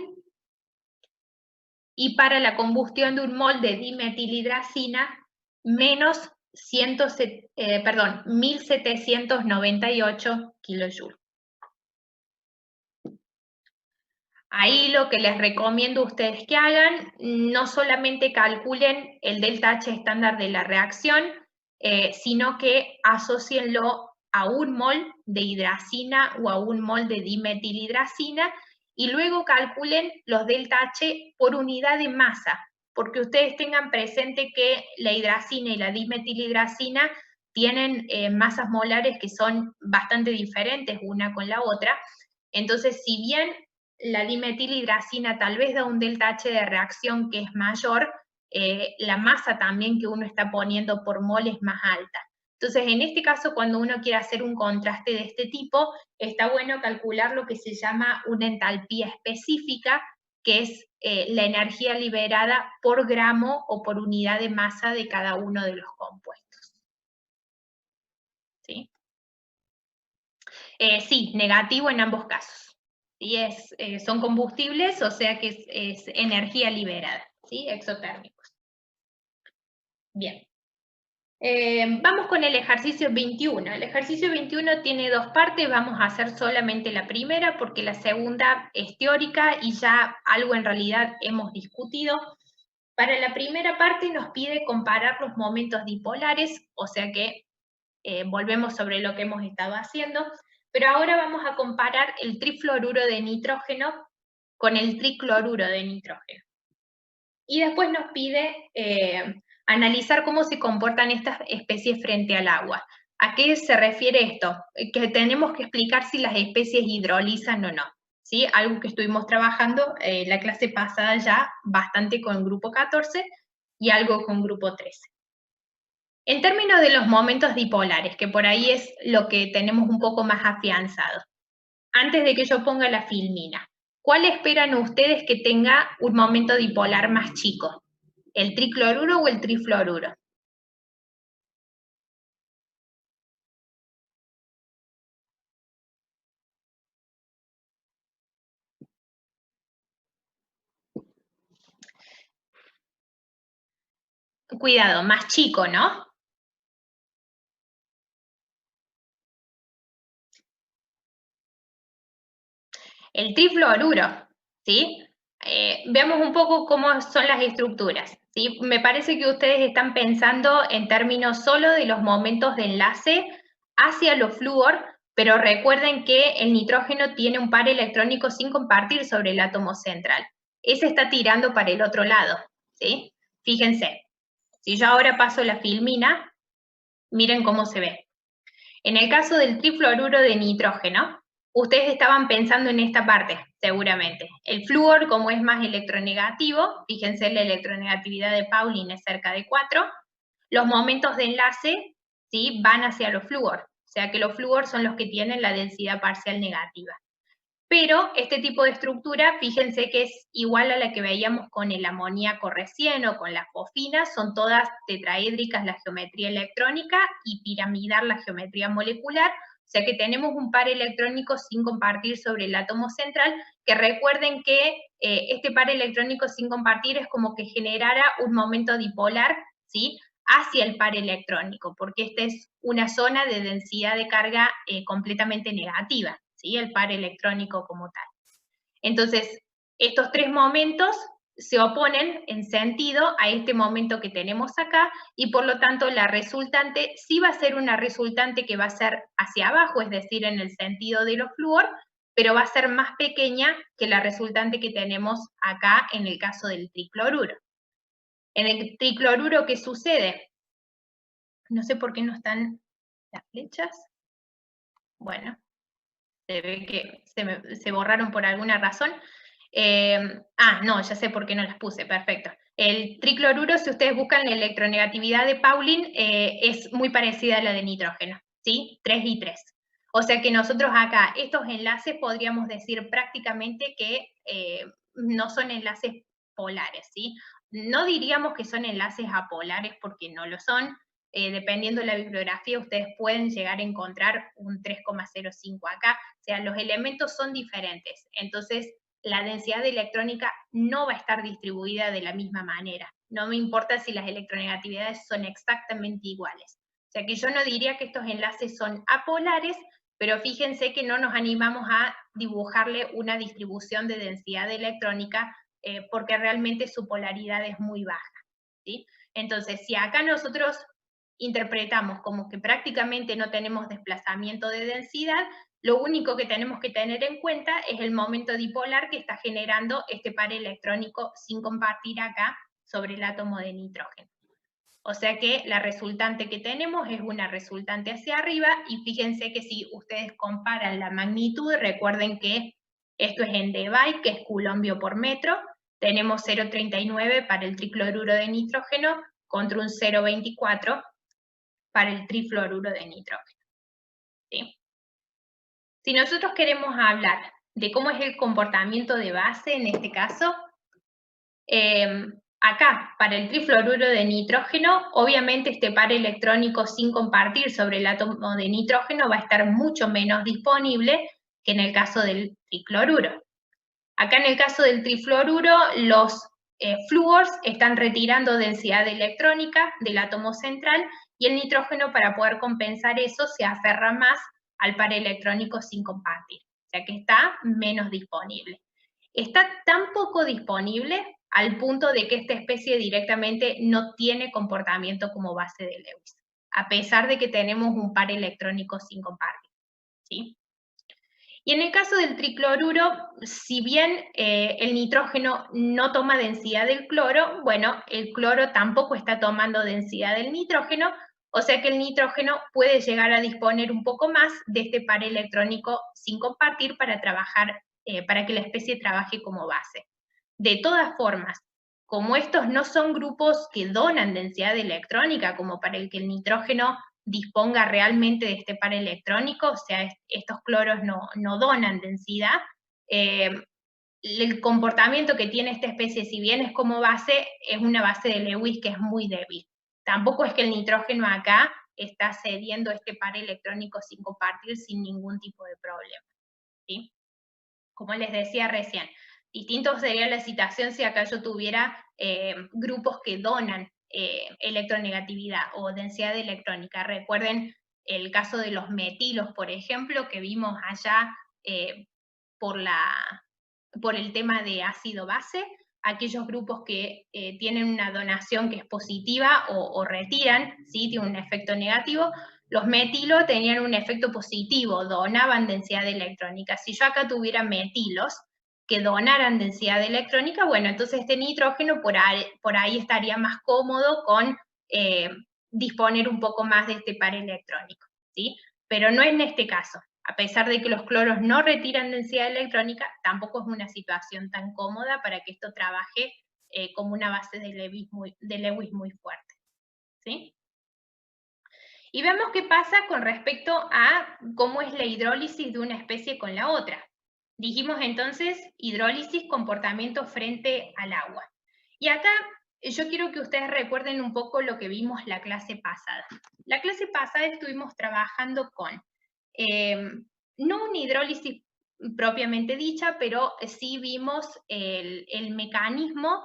y para la combustión de 1 mol de dimetilhidracina, menos 1798 kilojoule. Ahí lo que les recomiendo a ustedes que hagan, no solamente calculen el delta H estándar de la reacción, sino que asócienlo a 1 mol de hidracina o a 1 mol de dimetilhidracina, y luego calculen los delta H por unidad de masa, porque ustedes tengan presente que la hidracina y la dimetilhidracina tienen masas molares que son bastante diferentes una con la otra. Entonces, si bien la dimetilhidracina tal vez da un delta H de reacción que es mayor, la masa también que uno está poniendo por mol es más alta. Entonces, en este caso, cuando uno quiere hacer un contraste de este tipo, está bueno calcular lo que se llama una entalpía específica, que es la energía liberada por gramo o por unidad de masa de cada uno de los compuestos. ¿Sí? Sí, negativo en ambos casos. ¿Sí? Son combustibles, o sea que es energía liberada, ¿sí? Exotérmicos. Bien. Vamos con el ejercicio 21. El ejercicio 21 tiene dos partes, vamos a hacer solamente la primera porque la segunda es teórica y ya algo en realidad hemos discutido. Para la primera parte nos pide comparar los momentos dipolares, o sea que volvemos sobre lo que hemos estado haciendo, pero ahora vamos a comparar el trifluoruro de nitrógeno con el tricloruro de nitrógeno. Y después nos pide analizar cómo se comportan estas especies frente al agua. ¿A qué se refiere esto? Que tenemos que explicar si las especies hidrolizan o no, ¿sí? Algo que estuvimos trabajando la clase pasada ya bastante con el grupo 14 y algo con grupo 13. En términos de los momentos dipolares, que por ahí es lo que tenemos un poco más afianzado, antes de que yo ponga la filmina, ¿cuál esperan ustedes que tenga un momento dipolar más chico? ¿El tricloruro o el trifluoruro? cuidado, más chico, ¿no? El trifluoruro, ¿sí? Veamos un poco cómo son las estructuras, ¿sí? Me parece que ustedes están pensando en términos solo de los momentos de enlace hacia los flúor, pero recuerden que el nitrógeno tiene un par electrónico sin compartir sobre el átomo central. Ese está tirando para el otro lado, ¿sí? Fíjense, si yo ahora paso la filmina, miren cómo se ve. En el caso del trifluoruro de nitrógeno, ustedes estaban pensando en esta parte, seguramente. El flúor, como es más electronegativo, fíjense la electronegatividad de Pauling es cerca de 4, los momentos de enlace, ¿sí?, van hacia los flúor, o sea que los flúor son los que tienen la densidad parcial negativa. Pero este tipo de estructura, fíjense que es igual a la que veíamos con el amoníaco recién o con la fosfina, son todas tetraédricas la geometría electrónica y piramidal la geometría molecular, o sea que tenemos un par electrónico sin compartir sobre el átomo central, que recuerden que este par electrónico sin compartir es como que generara un momento dipolar, ¿sí?, hacia el par electrónico, porque esta es una zona de densidad de carga completamente negativa, ¿sí?, el par electrónico como tal. Entonces, estos tres momentos se oponen en sentido a este momento que tenemos acá y por lo tanto la resultante sí va a ser una resultante que va a ser hacia abajo, es decir, en el sentido de los flúor, pero va a ser más pequeña que la resultante que tenemos acá en el caso del tricloruro. En el tricloruro, ¿qué sucede? No sé por qué no están las flechas. Bueno, se ve que se borraron por alguna razón. No, ya sé por qué no las puse, perfecto. El tricloruro, si ustedes buscan la electronegatividad de Pauling, es muy parecida a la de nitrógeno, ¿sí? 3 y 3. O sea que nosotros acá, estos enlaces podríamos decir prácticamente que no son enlaces polares, ¿sí? No diríamos que son enlaces apolares porque no lo son. Dependiendo de la bibliografía, ustedes pueden llegar a encontrar un 3,05 acá. O sea, los elementos son diferentes. Entonces, la densidad electrónica no va a estar distribuida de la misma manera. No me importa si las electronegatividades son exactamente iguales. O sea que yo no diría que estos enlaces son apolares, pero fíjense que no nos animamos a dibujarle una distribución de densidad electrónica porque realmente su polaridad es muy baja, ¿sí? Entonces, si acá nosotros interpretamos como que prácticamente no tenemos desplazamiento de densidad, lo único que tenemos que tener en cuenta es el momento dipolar que está generando este par electrónico sin compartir acá sobre el átomo de nitrógeno. O sea que la resultante que tenemos es una resultante hacia arriba y fíjense que si ustedes comparan la magnitud, recuerden que esto es en debye, que es culombio por metro, tenemos 0,39 para el tricloruro de nitrógeno contra un 0,24 para el trifluoruro de nitrógeno, ¿sí? Si nosotros queremos hablar de cómo es el comportamiento de base en este caso, acá, para el trifluoruro de nitrógeno, obviamente este par electrónico sin compartir sobre el átomo de nitrógeno va a estar mucho menos disponible que en el caso del tricloruro. Acá en el caso del trifluoruro, los flúors están retirando densidad electrónica del átomo central y el nitrógeno, para poder compensar eso, se aferra más al par electrónico sin compartir, o sea que está menos disponible. Está tan poco disponible al punto de que esta especie directamente no tiene comportamiento como base de Lewis, a pesar de que tenemos un par electrónico sin compartir, ¿sí? Y en el caso del tricloruro, si bien el nitrógeno no toma densidad del cloro, bueno, el cloro tampoco está tomando densidad del nitrógeno, o sea que el nitrógeno puede llegar a disponer un poco más de este par electrónico sin compartir para trabajar, para que la especie trabaje como base. De todas formas, como estos no son grupos que donan densidad electrónica, como para el que el nitrógeno disponga realmente de este par electrónico, o sea, estos cloros no donan densidad, el comportamiento que tiene esta especie, si bien es como base, es una base de Lewis que es muy débil. Tampoco es que el nitrógeno acá está cediendo este par electrónico sin compartir sin ningún tipo de problema, ¿sí? Como les decía recién, distinto sería la situación si acá yo tuviera grupos que donan electronegatividad o densidad electrónica. Recuerden el caso de los metilos, por ejemplo, que vimos allá por el tema de ácido-base, aquellos grupos que tienen una donación que es positiva o retiran, ¿sí? Tiene un efecto negativo. Los metilos tenían un efecto positivo, donaban densidad electrónica. Si yo acá tuviera metilos que donaran densidad electrónica, bueno, entonces este nitrógeno por ahí estaría más cómodo con disponer un poco más de este par electrónico, ¿sí? Pero no en este caso. A pesar de que los cloros no retiran densidad electrónica, tampoco es una situación tan cómoda para que esto trabaje como una base de Lewis muy fuerte, ¿sí? Y vemos qué pasa con respecto a cómo es la hidrólisis de una especie con la otra. Dijimos entonces hidrólisis, comportamiento frente al agua. Y acá yo quiero que ustedes recuerden un poco lo que vimos la clase pasada. La clase pasada estuvimos trabajando con no una hidrólisis propiamente dicha, pero sí vimos el mecanismo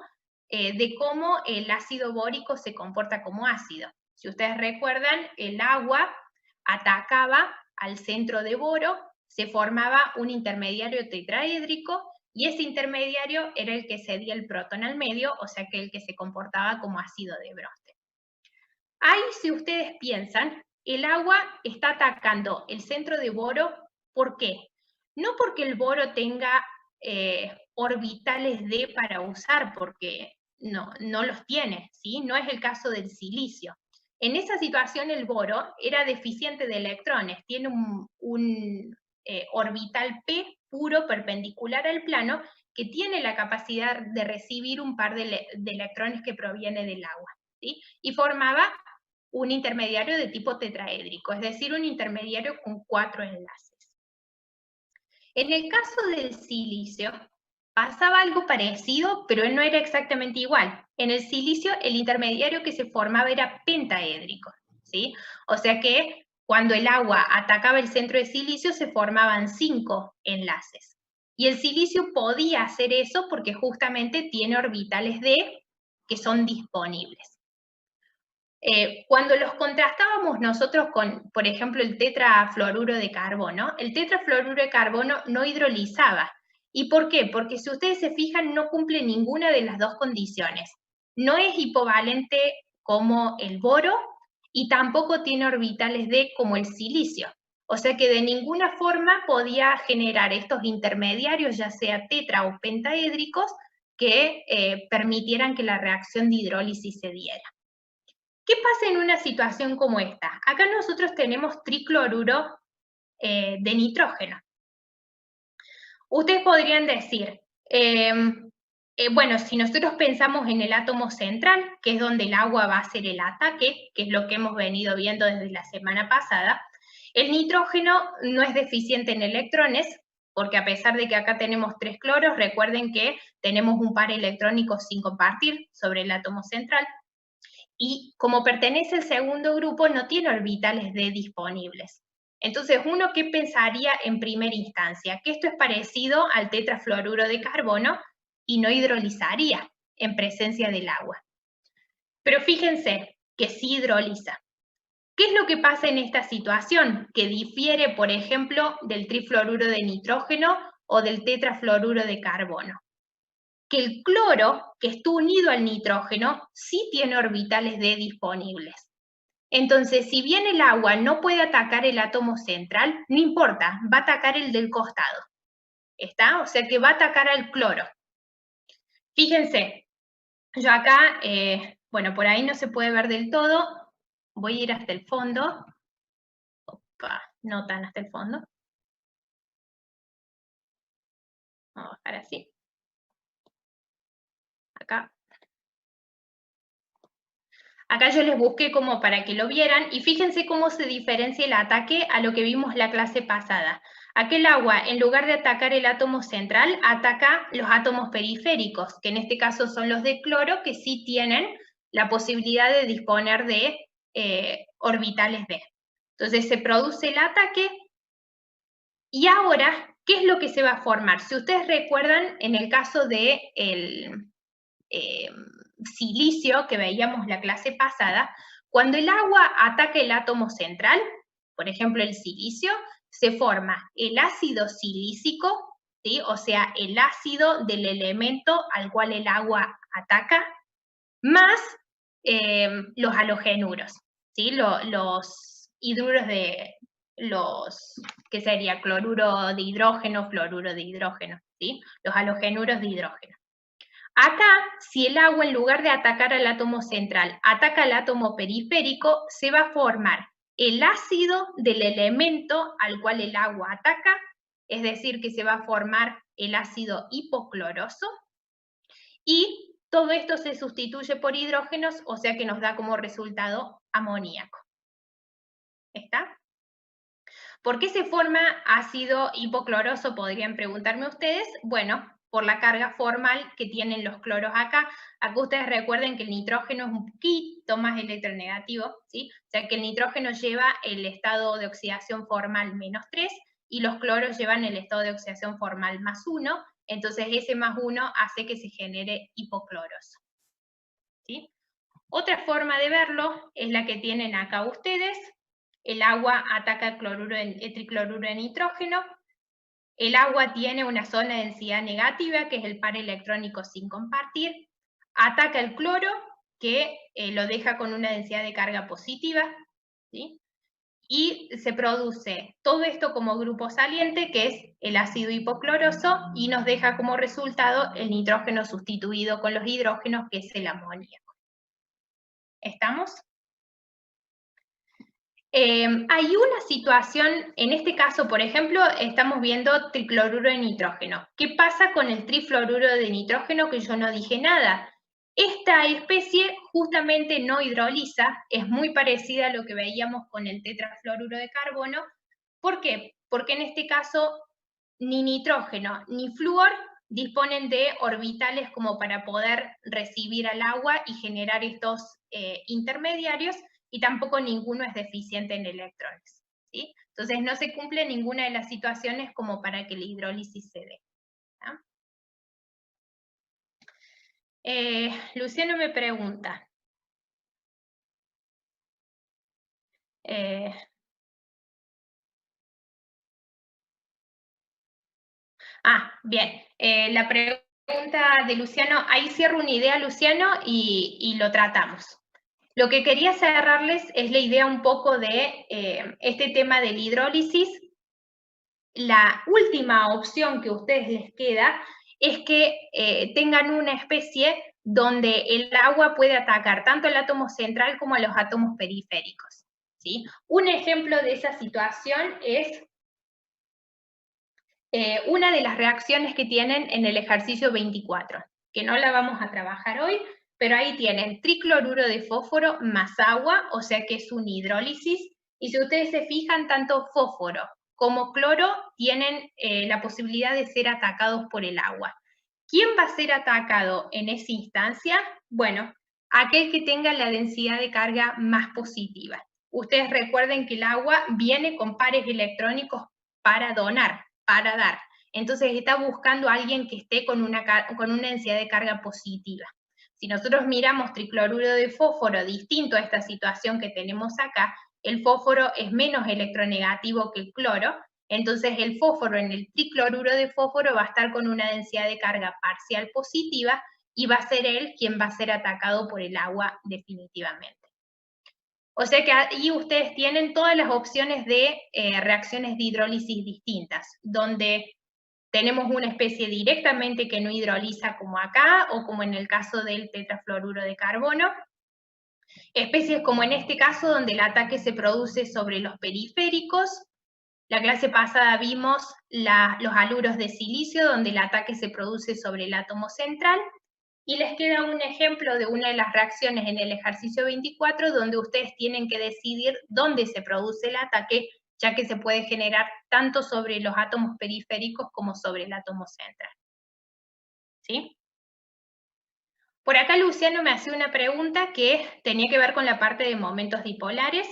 de cómo el ácido bórico se comporta como ácido. Si ustedes recuerdan, el agua atacaba al centro de boro, se formaba un intermediario tetraédrico y ese intermediario era el que cedía el protón al medio, o sea que el que se comportaba como ácido de Bronsted. Ahí, si ustedes piensan, el agua está atacando el centro de boro, ¿por qué? No porque el boro tenga orbitales D para usar, porque no los tiene, ¿sí? No es el caso del silicio. En esa situación el boro era deficiente de electrones, tiene un orbital P puro perpendicular al plano que tiene la capacidad de recibir un par de electrones que proviene del agua, ¿sí? Y formaba un intermediario de tipo tetraédrico, es decir, un intermediario con 4 enlaces. En el caso del silicio, pasaba algo parecido, pero no era exactamente igual. En el silicio, el intermediario que se formaba era pentaédrico, ¿sí? O sea que cuando el agua atacaba el centro de silicio, se formaban 5 enlaces. Y el silicio podía hacer eso porque justamente tiene orbitales D que son disponibles. Cuando los contrastábamos nosotros con, por ejemplo, el tetrafluoruro de carbono, el tetrafluoruro de carbono no hidrolizaba. ¿Y por qué? Porque si ustedes se fijan, no cumple ninguna de las dos condiciones. No es hipovalente como el boro y tampoco tiene orbitales D como el silicio. O sea que de ninguna forma podía generar estos intermediarios, ya sea tetra o pentaédricos, que permitieran que la reacción de hidrólisis se diera. ¿Qué pasa en una situación como esta? Acá nosotros tenemos tricloruro de nitrógeno. Ustedes podrían decir, bueno, si nosotros pensamos en el átomo central, que es donde el agua va a hacer el ataque, que es lo que hemos venido viendo desde la semana pasada, el nitrógeno no es deficiente en electrones, porque a pesar de que acá tenemos 3 cloros, recuerden que tenemos un par electrónico sin compartir sobre el átomo central, y como pertenece al segundo grupo, no tiene orbitales D disponibles. Entonces, uno, ¿qué pensaría en primera instancia? Que esto es parecido al tetrafluoruro de carbono y no hidrolizaría en presencia del agua. Pero fíjense que sí hidroliza. ¿Qué es lo que pasa en esta situación? Que difiere, por ejemplo, del trifluoruro de nitrógeno o del tetrafluoruro de carbono. Que el cloro, que está unido al nitrógeno, sí tiene orbitales D disponibles. Entonces, si bien el agua no puede atacar el átomo central, no importa, va a atacar el del costado. ¿Está? O sea que va a atacar al cloro. Fíjense, yo acá, bueno, por ahí no se puede ver del todo, voy a ir hasta el fondo. Opa, no tan hasta el fondo. Vamos a bajar así. Acá. Acá yo les busqué como para que lo vieran y fíjense cómo se diferencia el ataque a lo que vimos la clase pasada. Aquel agua, en lugar de atacar el átomo central, ataca los átomos periféricos, que en este caso son los de cloro, que sí tienen la posibilidad de disponer de orbitales D. Entonces se produce el ataque y ahora, ¿qué es lo que se va a formar? Si ustedes recuerdan, en el caso de silicio que veíamos la clase pasada, cuando el agua ataca el átomo central, por ejemplo el silicio, se forma el ácido silícico, ¿sí? O sea, el ácido del elemento al cual el agua ataca, más los halogenuros, ¿sí? Los hidruros de, ¿qué sería? Cloruro de hidrógeno, fluoruro de hidrógeno, ¿sí? Los halogenuros de hidrógeno. Acá, si el agua en lugar de atacar al átomo central, ataca al átomo periférico, se va a formar el ácido del elemento al cual el agua ataca, es decir, que se va a formar el ácido hipocloroso, y todo esto se sustituye por hidrógenos, o sea que nos da como resultado amoníaco. ¿Está? ¿Por qué se forma ácido hipocloroso? Podrían preguntarme ustedes. Bueno, por la carga formal que tienen los cloros acá. Acá ustedes recuerden que el nitrógeno es un poquito más electronegativo, ¿sí? O sea que el nitrógeno lleva el estado de oxidación formal -3 y los cloros llevan el estado de oxidación formal +1. Entonces ese +1 hace que se genere hipocloroso, ¿sí? Otra forma de verlo es la que tienen acá ustedes. El agua ataca el tricloruro de nitrógeno. El agua tiene una zona de densidad negativa, que es el par electrónico sin compartir. Ataca el cloro, que lo deja con una densidad de carga positiva, ¿sí? Y se produce todo esto como grupo saliente, que es el ácido hipocloroso, y nos deja como resultado el nitrógeno sustituido con los hidrógenos, que es el amoníaco. ¿Estamos? Hay una situación, en este caso, por ejemplo, estamos viendo tricloruro de nitrógeno. ¿Qué pasa con el trifluoruro de nitrógeno? Que yo no dije nada. Esta especie justamente no hidroliza, es muy parecida a lo que veíamos con el tetrafluoruro de carbono. ¿Por qué? Porque en este caso ni nitrógeno ni flúor disponen de orbitales como para poder recibir al agua y generar estos intermediarios, y tampoco ninguno es deficiente en electrones, ¿sí? Entonces no se cumple ninguna de las situaciones como para que la hidrólisis se dé. Luciano me pregunta. Bien. La pregunta de Luciano, ahí cierro una idea, Luciano, y lo tratamos. Lo que quería cerrarles es la idea un poco de este tema de la hidrólisis. La última opción que a ustedes les queda es que tengan una especie donde el agua puede atacar tanto el átomo central como a los átomos periféricos, ¿sí? Un ejemplo de esa situación es una de las reacciones que tienen en el ejercicio 24, que no la vamos a trabajar hoy, pero ahí tienen tricloruro de fósforo más agua, o sea que es una hidrólisis, y si ustedes se fijan, tanto fósforo como cloro tienen la posibilidad de ser atacados por el agua. ¿Quién va a ser atacado en esa instancia? Bueno, aquel que tenga la densidad de carga más positiva. Ustedes recuerden que el agua viene con pares electrónicos para donar, para dar. Entonces está buscando a alguien que esté con una densidad de carga positiva. Si nosotros miramos tricloruro de fósforo distinto a esta situación que tenemos acá, el fósforo es menos electronegativo que el cloro, entonces el fósforo en el tricloruro de fósforo va a estar con una densidad de carga parcial positiva y va a ser él quien va a ser atacado por el agua definitivamente. O sea que ahí ustedes tienen todas las opciones de reacciones de hidrólisis distintas, donde tenemos una especie directamente que no hidroliza como acá, o como en el caso del tetrafluoruro de carbono. Especies como en este caso, donde el ataque se produce sobre los periféricos. La clase pasada vimos los haluros de silicio, donde el ataque se produce sobre el átomo central. Y les queda un ejemplo de una de las reacciones en el ejercicio 24, donde ustedes tienen que decidir dónde se produce el ataque, ya que se puede generar tanto sobre los átomos periféricos como sobre el átomo central. ¿Sí? Por acá Luciano me hacía una pregunta que tenía que ver con la parte de momentos dipolares.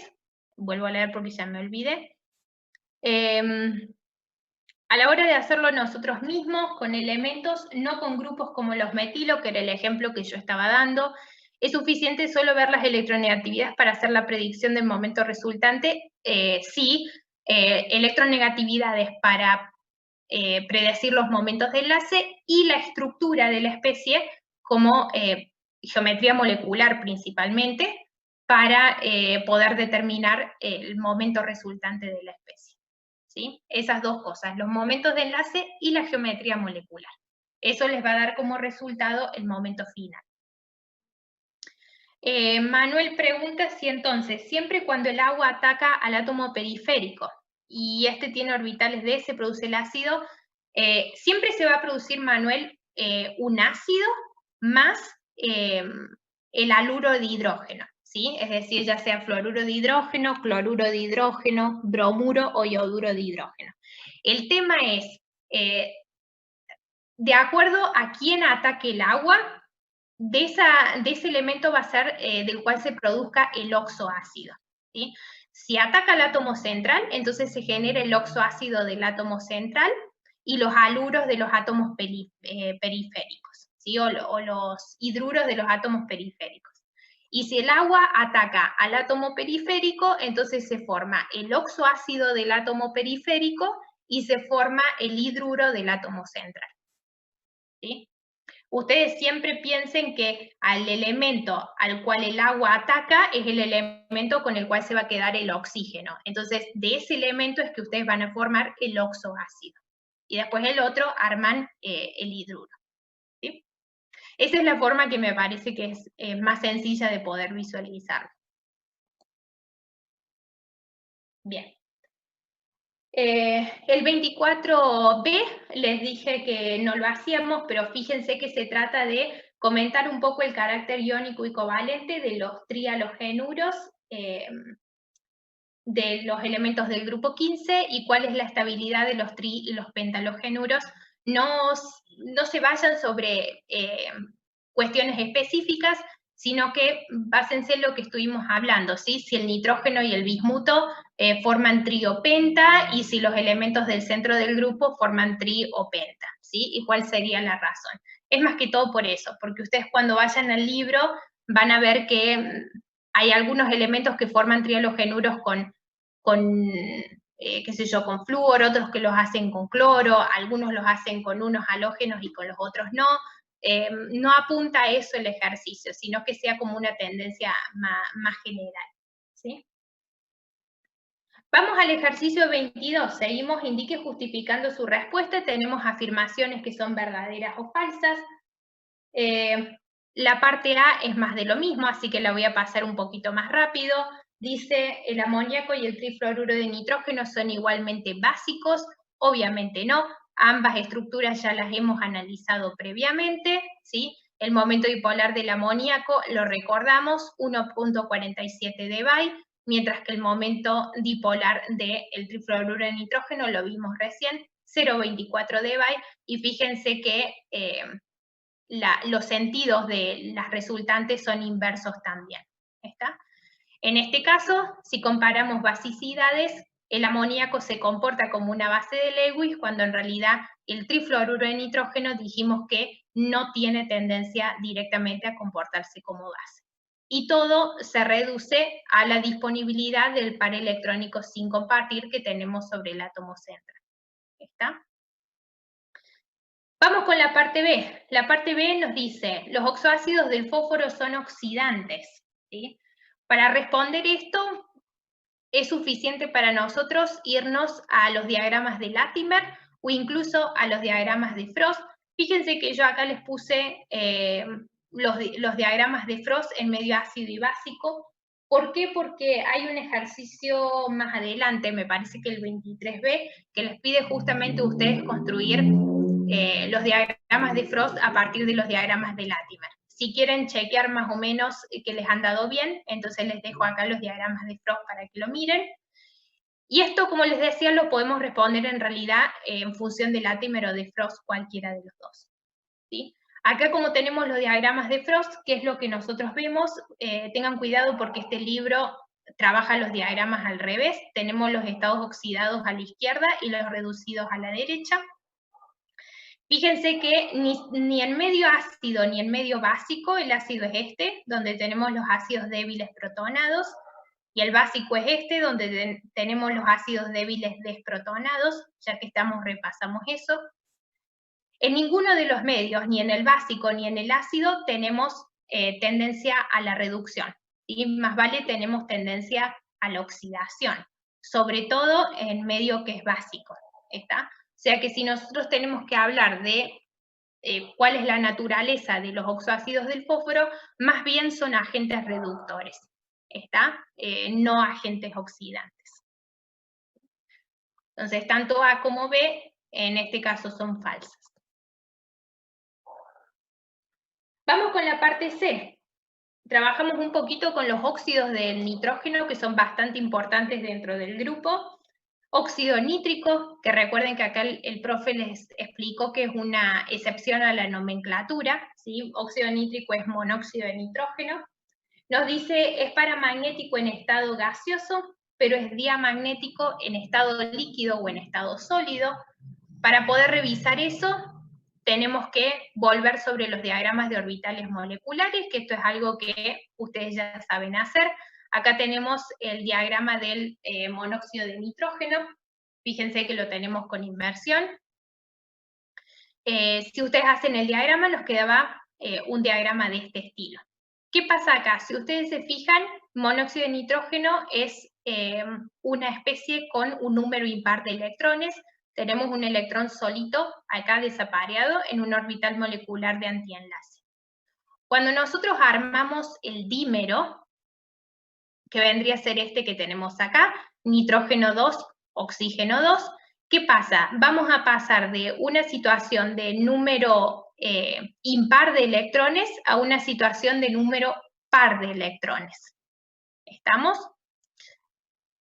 Vuelvo a leer porque ya me olvidé. A la hora de hacerlo nosotros mismos, con elementos, no con grupos como los metilo, que era el ejemplo que yo estaba dando, es suficiente solo ver las electronegatividades para hacer la predicción del momento resultante. Sí, electronegatividades para predecir los momentos de enlace y la estructura de la especie como geometría molecular principalmente para poder determinar el momento resultante de la especie. ¿Sí? Esas dos cosas, los momentos de enlace y la geometría molecular. Eso les va a dar como resultado el momento final. Manuel pregunta si entonces, siempre cuando el agua ataca al átomo periférico y este tiene orbitales D, se produce el ácido, siempre se va a producir, Manuel, un ácido más el haluro de hidrógeno, ¿sí? Es decir, ya sea fluoruro de hidrógeno, cloruro de hidrógeno, bromuro o ioduro de hidrógeno. El tema es, de acuerdo a quién ataque el agua, de ese elemento va a ser del cual se produzca el oxoácido, ¿sí? Si ataca el átomo central, entonces se genera el oxoácido del átomo central y los haluros de los átomos periféricos, ¿sí? O los hidruros de los átomos periféricos. Y si el agua ataca al átomo periférico, entonces se forma el oxoácido del átomo periférico y se forma el hidruro del átomo central, ¿sí? Ustedes siempre piensen que al elemento al cual el agua ataca es el elemento con el cual se va a quedar el oxígeno. Entonces, de ese elemento es que ustedes van a formar el oxoácido. Y después el otro arman el hidruro. ¿Sí? Esa es la forma que me parece que es más sencilla de poder visualizarlo. Bien. El 24B les dije que no lo hacíamos, pero fíjense que se trata de comentar un poco el carácter iónico y covalente de los trialogenuros, de los elementos del grupo 15 y cuál es la estabilidad de los pentalogenuros. No se vayan sobre cuestiones específicas, sino que básense en lo que estuvimos hablando, ¿sí? Si el nitrógeno y el bismuto forman tri o penta, y si los elementos del centro del grupo forman tri o penta, ¿sí? ¿Y cuál sería la razón? Es más que todo por eso, porque ustedes cuando vayan al libro van a ver que hay algunos elementos que forman trialogenuros con qué sé yo, con flúor, otros que los hacen con cloro, algunos los hacen con unos halógenos y con los otros no. No apunta a eso el ejercicio, sino que sea como una tendencia más general, ¿sí? Vamos al ejercicio 22. Seguimos, indique justificando su respuesta. Tenemos afirmaciones que son verdaderas o falsas. La parte A es más de lo mismo, así que la voy a pasar un poquito más rápido. Dice, el amoníaco y el trifluoruro de nitrógeno son igualmente básicos. Obviamente no, ambas estructuras ya las hemos analizado previamente, ¿sí? El momento dipolar del amoníaco, lo recordamos, 1.47 de Bay, mientras que el momento dipolar del trifluoruro de nitrógeno, lo vimos recién, 0.24 de Bay, y fíjense que los sentidos de las resultantes son inversos también. ¿Está? En este caso, si comparamos basicidades, el amoníaco se comporta como una base de Lewis, cuando en realidad el trifluoruro de nitrógeno dijimos que no tiene tendencia directamente a comportarse como base. Y todo se reduce a la disponibilidad del par electrónico sin compartir que tenemos sobre el átomo central. ¿Está? Vamos con la parte B. La parte B nos dice, los oxoácidos del fósforo son oxidantes, ¿sí? Para responder esto, es suficiente para nosotros irnos a los diagramas de Latimer o incluso a los diagramas de Frost. Fíjense que yo acá les puse los diagramas de Frost en medio ácido y básico. ¿Por qué? Porque hay un ejercicio más adelante, me parece que el 23B, que les pide justamente a ustedes construir los diagramas de Frost a partir de los diagramas de Latimer. Si quieren chequear más o menos que les han dado bien, entonces les dejo acá los diagramas de Frost para que lo miren. Y esto, como les decía, lo podemos responder en realidad en función de Latimer o de Frost, cualquiera de los dos, ¿sí? Acá, como tenemos los diagramas de Frost, ¿qué es lo que nosotros vemos? Tengan cuidado porque este libro trabaja los diagramas al revés. Tenemos los estados oxidados a la izquierda y los reducidos a la derecha. Fíjense que ni en medio ácido ni en medio básico el ácido es este, donde tenemos los ácidos débiles protonados, y el básico es este, donde tenemos los ácidos débiles desprotonados, ya que repasamos eso. En ninguno de los medios, ni en el básico ni en el ácido, tenemos tendencia a la reducción, ¿sí? Más vale tenemos tendencia a la oxidación, sobre todo en medio que es básico, ¿está? O sea que si nosotros tenemos que hablar de cuál es la naturaleza de los oxoácidos del fósforo, más bien son agentes reductores, ¿está? No agentes oxidantes. Entonces, tanto A como B, en este caso, son falsas. Vamos con la parte C. Trabajamos un poquito con los óxidos del nitrógeno, que son bastante importantes dentro del grupo. Óxido nítrico, que recuerden que acá el profe les explicó que es una excepción a la nomenclatura, ¿sí? Óxido nítrico es monóxido de nitrógeno. Nos dice, es paramagnético en estado gaseoso, pero es diamagnético en estado líquido o en estado sólido. Para poder revisar eso, tenemos que volver sobre los diagramas de orbitales moleculares, que esto es algo que ustedes ya saben hacer. Acá tenemos el diagrama del monóxido de nitrógeno. Fíjense que lo tenemos con inversión. Si ustedes hacen el diagrama, nos quedaba un diagrama de este estilo. ¿Qué pasa acá? Si ustedes se fijan, monóxido de nitrógeno es una especie con un número impar de electrones. Tenemos un electrón solito acá desapareado en un orbital molecular de antienlace. Cuando nosotros armamos el dímero, que vendría a ser este que tenemos acá, nitrógeno 2, oxígeno 2, ¿qué pasa? Vamos a pasar de una situación de número impar de electrones a una situación de número par de electrones. ¿Estamos?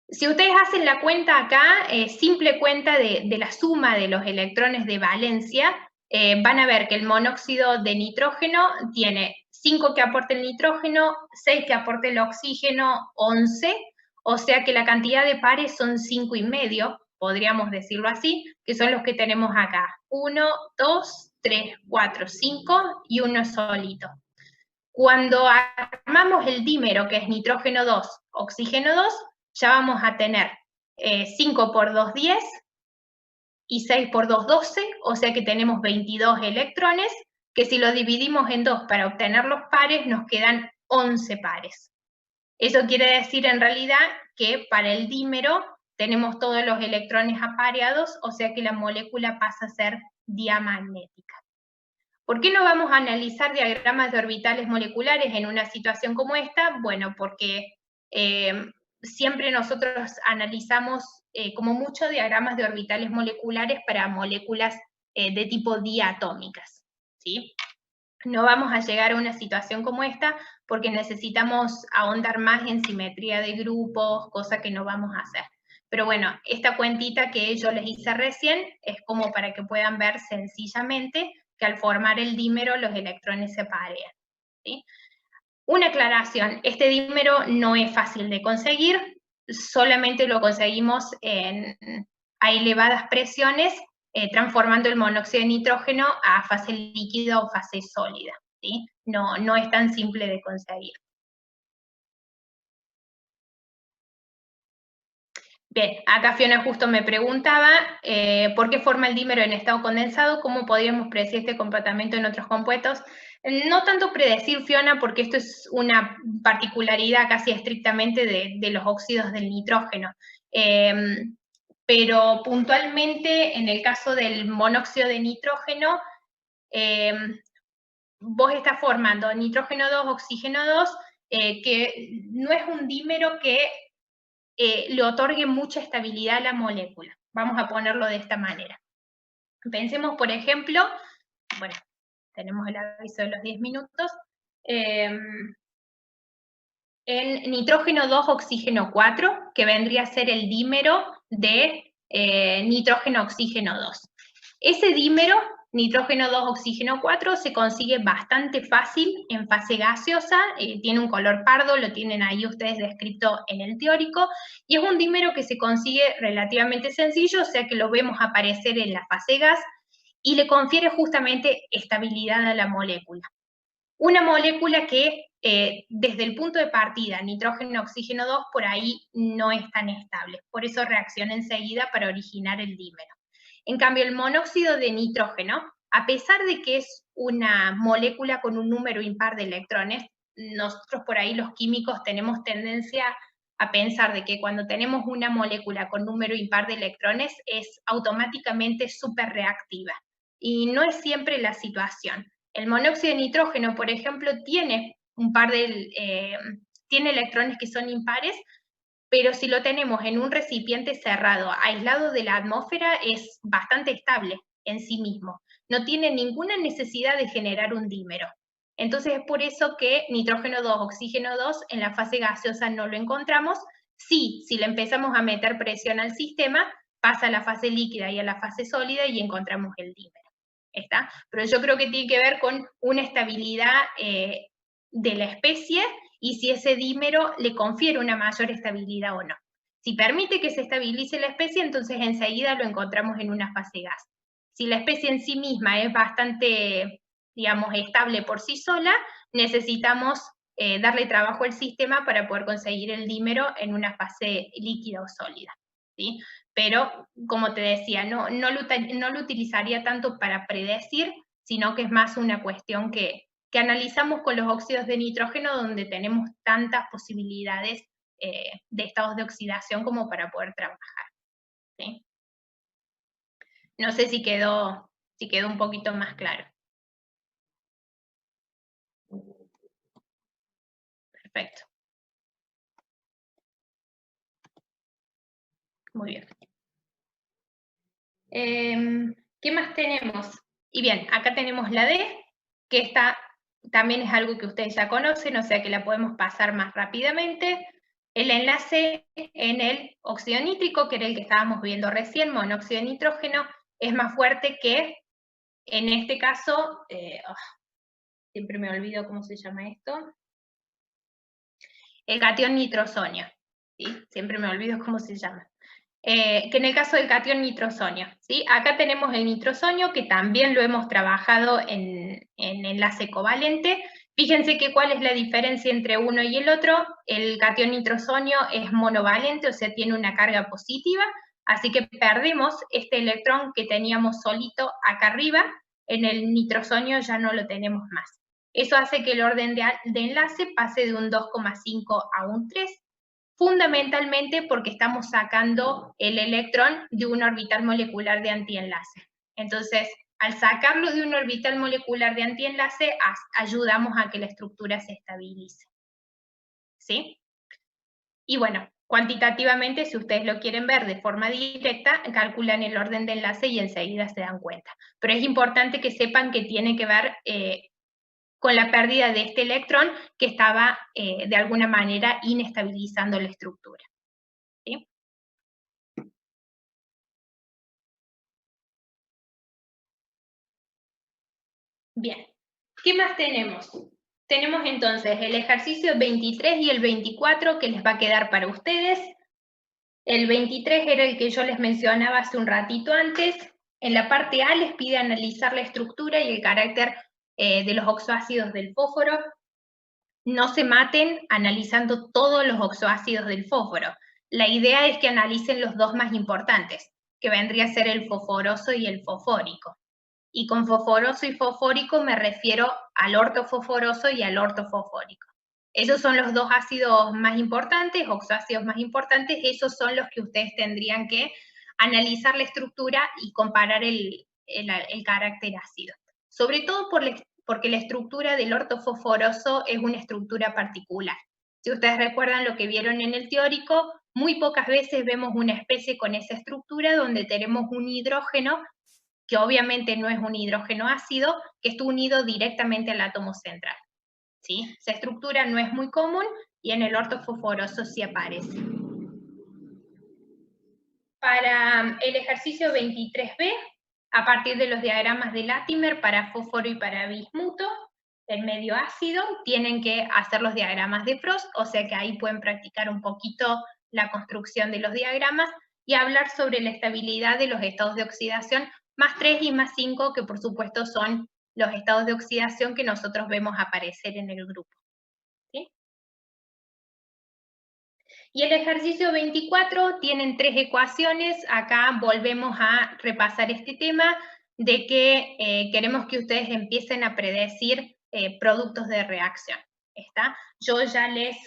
Si ustedes hacen la cuenta acá, simple cuenta de la suma de los electrones de valencia, van a ver que el monóxido de nitrógeno tiene 5 que aporta el nitrógeno, 6 que aporta el oxígeno, 11, o sea que la cantidad de pares son 5,5, podríamos decirlo así, que son los que tenemos acá. 1, 2, 3, 4, 5 y uno solito. Cuando armamos el dímero, que es nitrógeno 2, oxígeno 2, ya vamos a tener 5 por 2, 10, y 6 por 2, 12, o sea que tenemos 22 electrones, que si lo dividimos en 2 para obtener los pares, nos quedan 11 pares. Eso quiere decir en realidad que para el dímero tenemos todos los electrones apareados, o sea que la molécula pasa a ser diamagnética. ¿Por qué no vamos a analizar diagramas de orbitales moleculares en una situación como esta? Bueno, porque siempre nosotros analizamos como mucho diagramas de orbitales moleculares para moléculas de tipo diatómicas, ¿sí? No vamos a llegar a una situación como esta porque necesitamos ahondar más en simetría de grupos, cosa que no vamos a hacer. Pero bueno, esta cuentita que yo les hice recién es como para que puedan ver sencillamente que al formar el dímero los electrones se parean, ¿sí? Una aclaración, este dímero no es fácil de conseguir, solamente lo conseguimos a elevadas presiones, transformando el monóxido de nitrógeno a fase líquida o fase sólida, ¿sí? No es tan simple de conseguir. Bien, acá Fiona justo me preguntaba por qué forma el dímero en estado condensado, cómo podríamos predecir este comportamiento en otros compuestos. No tanto predecir, Fiona, porque esto es una particularidad casi estrictamente de los óxidos del nitrógeno. Pero puntualmente, en el caso del monóxido de nitrógeno, vos estás formando nitrógeno 2, oxígeno 2, que no es un dímero que le otorgue mucha estabilidad a la molécula. Vamos a ponerlo de esta manera. Pensemos, por ejemplo, bueno, tenemos el aviso de los 10 minutos, en nitrógeno 2, oxígeno 4, que vendría a ser el dímero de nitrógeno, oxígeno 2. Ese dímero nitrógeno 2, oxígeno 4, se consigue bastante fácil en fase gaseosa, tiene un color pardo, lo tienen ahí ustedes descrito en el teórico, y es un dímero que se consigue relativamente sencillo, o sea que lo vemos aparecer en la fase gas, y le confiere justamente estabilidad a la molécula. Una molécula que desde el punto de partida, nitrógeno, oxígeno 2, por ahí no es tan estable, por eso reacciona enseguida para originar el dímero. En cambio, el monóxido de nitrógeno, a pesar de que es una molécula con un número impar de electrones, nosotros por ahí los químicos tenemos tendencia a pensar de que cuando tenemos una molécula con número impar de electrones es automáticamente súper reactiva. Y no es siempre la situación. El monóxido de nitrógeno, por ejemplo, tiene tiene electrones que son impares, pero si lo tenemos en un recipiente cerrado, aislado de la atmósfera, es bastante estable en sí mismo. No tiene ninguna necesidad de generar un dímero. Entonces es por eso que nitrógeno 2, oxígeno 2, en la fase gaseosa no lo encontramos. Sí, si le empezamos a meter presión al sistema, pasa a la fase líquida y a la fase sólida y encontramos el dímero. ¿Está? Pero yo creo que tiene que ver con una estabilidad de la especie y si ese dímero le confiere una mayor estabilidad o no. Si permite que se estabilice la especie, entonces enseguida lo encontramos en una fase gas. Si la especie en sí misma es bastante, digamos, estable por sí sola, necesitamos darle trabajo al sistema para poder conseguir el dímero en una fase líquida o sólida, ¿sí? Pero, como te decía, no lo utilizaría tanto para predecir, sino que es más una cuestión que analizamos con los óxidos de nitrógeno, donde tenemos tantas posibilidades de estados de oxidación como para poder trabajar. ¿Sí? No sé si quedó un poquito más claro. Perfecto. Muy bien. ¿Qué más tenemos? Y bien, acá tenemos la D, que esta también es algo que ustedes ya conocen, o sea que la podemos pasar más rápidamente. El enlace en el óxido nítrico, que era el que estábamos viendo recién, monóxido de nitrógeno, es más fuerte que, en este caso, siempre me olvido cómo se llama esto, el catión nitrosonio, ¿sí? Siempre me olvido cómo se llama. Que en el caso del catión nitrosonio, ¿sí? Acá tenemos el nitrosonio, que también lo hemos trabajado en enlace covalente. Fíjense que cuál es la diferencia entre uno y el otro. El catión nitrosonio es monovalente, o sea, tiene una carga positiva, así que perdemos este electrón que teníamos solito acá arriba, en el nitrosonio ya no lo tenemos más. Eso hace que el orden de enlace pase de un 2,5 a un 3, fundamentalmente porque estamos sacando el electrón de un orbital molecular de antienlace. Entonces, al sacarlo de un orbital molecular de antienlace, ayudamos a que la estructura se estabilice. ¿Sí? Y bueno, cuantitativamente, si ustedes lo quieren ver de forma directa, calculan el orden de enlace y enseguida se dan cuenta. Pero es importante que sepan que tiene que ver con la pérdida de este electrón que estaba de alguna manera inestabilizando la estructura. ¿Sí? Bien, ¿qué más tenemos? Tenemos entonces el ejercicio 23 y el 24 que les va a quedar para ustedes. El 23 era el que yo les mencionaba hace un ratito antes. En la parte A les pide analizar la estructura y el carácter de los oxoácidos del fósforo. No se maten analizando todos los oxoácidos del fósforo. La idea es que analicen los dos más importantes, que vendría a ser el fosforoso y el fosfórico. Y con fosforoso y fosfórico me refiero al ortofosforoso y al ortofosfórico. Esos son los dos ácidos más importantes, oxoácidos más importantes, esos son los que ustedes tendrían que analizar la estructura y comparar el carácter ácido. Sobre todo porque la estructura del ortofosforoso es una estructura particular. Si ustedes recuerdan lo que vieron en el teórico, muy pocas veces vemos una especie con esa estructura donde tenemos un hidrógeno que obviamente no es un hidrógeno ácido, que está unido directamente al átomo central. ¿Sí? Esa estructura no es muy común y en el ortofosforoso sí aparece. Para el ejercicio 23b, a partir de los diagramas de Latimer para fósforo y para bismuto, el medio ácido, tienen que hacer los diagramas de Frost, o sea que ahí pueden practicar un poquito la construcción de los diagramas y hablar sobre la estabilidad de los estados de oxidación, más 3 y más 5, que por supuesto son los estados de oxidación que nosotros vemos aparecer en el grupo. ¿Sí? Y el ejercicio 24 tienen 3 ecuaciones. Acá volvemos a repasar este tema de que queremos que ustedes empiecen a predecir productos de reacción. ¿Está? Yo ya les